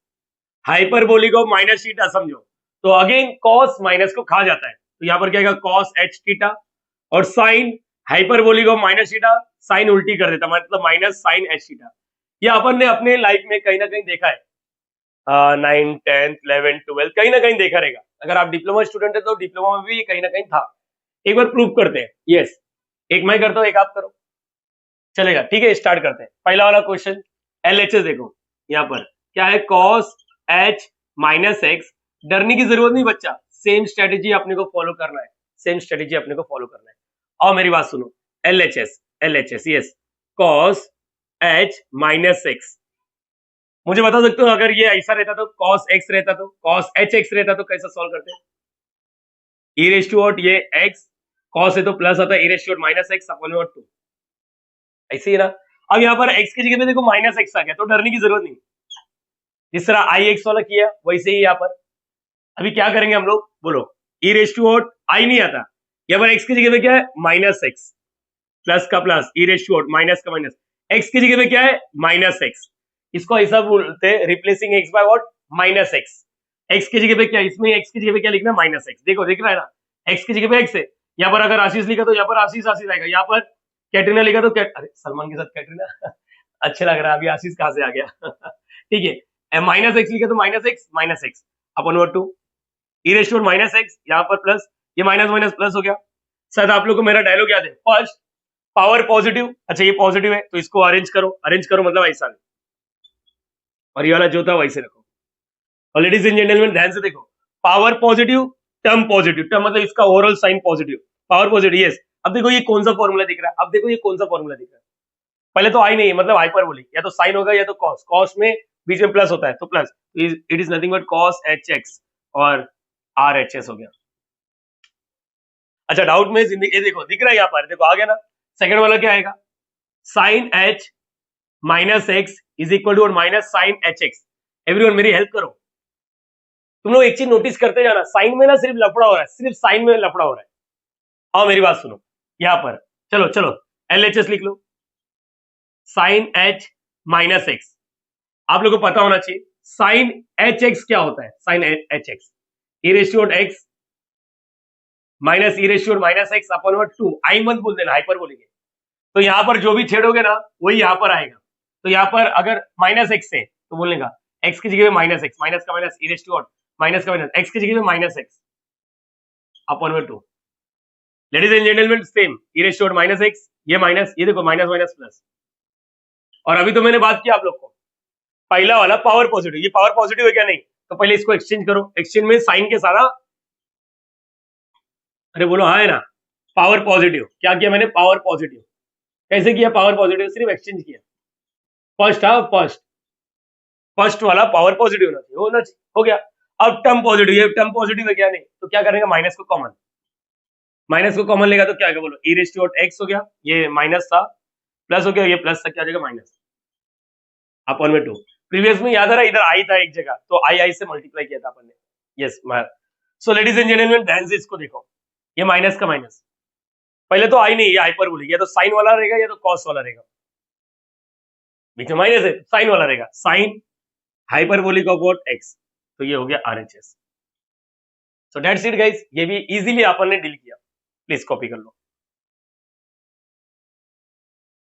hyperbolic of minus theta समझो, तो अगेन कॉस माइनस को खा जाता है, तो यहाँ पर क्या आएगा कॉस एच थीटा। और sine hyperbolic of minus theta sine उल्टी कर देता, मतलब माइनस साइन एच थीटा। ये अपन ने अपने लाइफ में कहीं ना कहीं देखा है, 9 10 11 12 कहीं ना कहीं देखा रहेगा। अगर आप डिप्लोमा स्टूडेंट है तो डिप्लोमा में भी ये कहीं ना कहीं था। एक बार प्रूव करते हैं, यस एक मैं करता हूँ एक आप करो, चलेगा? ठीक है स्टार्ट करते हैं। पहला वाला क्वेश्चन LHS देखो, यहाँ पर क्या है cos h माइनस एक्स। डरने की जरूरत नहीं बच्चा, सेम स्ट्रेटेजी अपने को फॉलो करना है, सेम स्ट्रेटेजी अपने को फॉलो करना है। और मेरी बात सुनो, LHS yes cos h minus x. मुझे बता सकते हो अगर ये ऐसा रहता तो cos x रहता तो cos h x रहता तो कैसा सॉल्व करते हैं? e रेज टू व्हाट, ये x cos है तो प्लस आता है e raise to minus x upon 2, ऐसे ही ना। अब यहाँ पर x की जगह पे देखो माइनस एक्स आ गया, तो डरने की जरूरत नहीं, जिस तरह आई एक्स वाला किया वैसे ही यहाँ पर अभी क्या करेंगे हम लोग, बोलो e raise to what, i नहीं आता, यहाँ पर x की जगह पे क्या है माइनस एक्स, प्लस का plus e raise to what minus का माइनस, x की जगह पे क्या है माइनस एक्स, इसको ऐसा बोलते हैं replacing x by what minus x. x की जगह पे क्या, इसमें x की जगह पे क्या लिखना माइनस एक्स, देखो दिख रहा है ना, x की जगह पे x है। यहाँ पर अगर आशीष लिखा तो यहाँ पर आशीष आशीष आएगा, यहाँ पर कैटरीना लिखा तो अरे सलमान के साथ कैटरीना अच्छा लग रहा है, अभी आशीष कहाँ से आ गया ठीक है, माइनस एक्स लिखा तो minus x upon 2 E raise to minus x, यहाँ पर प्लस, ये माइनस माइनस प्लस हो गया। शायद आप लोग को मेरा डायलॉग याद है, फर्स्ट पावर पॉजिटिव, अच्छा ये पॉजिटिव है तो इसको अरेंज करो मतलब ऐसा नहीं, और ये वाला जो था वैसे रखो। और लेडीज एंड जेंटलमैन ध्यान से देखो, पावर पॉजिटिव टर्म मतलब इसका overall sign positive, power positive yes. अब देखो ये कौन सा फॉर्मूला दिख रहा है, अब देखो ये कौन सा फॉर्मूला दिख रहा है, पहले तो आई नहीं है मतलब हाइपरबोलिक, या तो साइन होगा या तो कॉस, कॉस में बीच में प्लस होता है तो plus, it is nothing but cos h x और आर एच एस हो गया। अच्छा डाउट में जिंदगी, ये देखो दिख रहा है यहाँ पर, देखो आ गया ना। सेकंड वाला क्या आएगा, sine h minus x is equal to minus sine h x. Everyone मेरी हेल्प करो, तुम लोग एक चीज नोटिस करते जाना, साइन में ना सिर्फ लफड़ा हो रहा है, सिर्फ साइन में लफड़ा हो रहा है। आओ मेरी बात सुनो, यहाँ पर चलो चलो LHS लिख लो, साइन एच माइनस एक्स, आप लोगों को पता होना चाहिए साइन एच एक्स क्या होता है, sine h x e raise to x minus e raise to minus x upon 2, i मत बोल देना हाइपरबोलिक है, तो यहाँ पर जो भी छेड़ोगे ना वही यहाँ पर आएगा। तो यहाँ पर अगर माइनस एक्स है तो बोलने का एक्स की जगह माइनस एक्स, माइनस का minus e raise to minus का माइनस, एक्स की जगह minus x upon 2। Ladies and gentleman same e raise to minus x, ये माइनस, ये देखो माइनस माइनस प्लस। और अभी तो मैंने बात किया आप लोग को, पहला वाला पावर पॉजिटिव, ये पावर पॉजिटिव है क्या नहीं, तो पहले इसको एक्सचेंज करो, एक्सचेंज में साइन के सारा, अरे बोलो हाँ है ना, पावर पॉजिटिव, क्या किया मैंने पावर पॉजिटिव, कैसे किया पावर पॉजिटिव, सिर्फ एक्सचेंज किया, फर्स्ट था फर्स्ट वाला पावर पॉजिटिव होना चाहिए, हो गया। अब टर्म पॉजिटिव, ये टर्म पॉजिटिव है क्या? नहीं, तो क्या करेंगे, माइनस को कॉमन, माइनस को कॉमन लेगा तो क्या होगा बोलो, e रेज़ टू x हो गया, ये माइनस था, प्लस हो गया, ये प्लस था, क्या हो जाएगा माइनस अपॉन में 2। प्रीवियस में याद आ रहा है, इधर आई था एक जगह, तो आई से मल्टीप्लाई किया था अपन ने। Yes, so ladies and gentleman, ध्यान से इसको देखो, ये माइनस का माइनस, पहले तो आई नहीं, ये हाइपरबोलिक, या तो साइन वाला रहेगा या तो कॉस वाला रहेगा, बीच में माइनस है, साइन वाला रहेगा, sine hyperbolic of what x, तो ये हो गया RHS। So that's it guys, ये भी इजीली अपन ने डील किया, प्लीज कॉपी कर लो।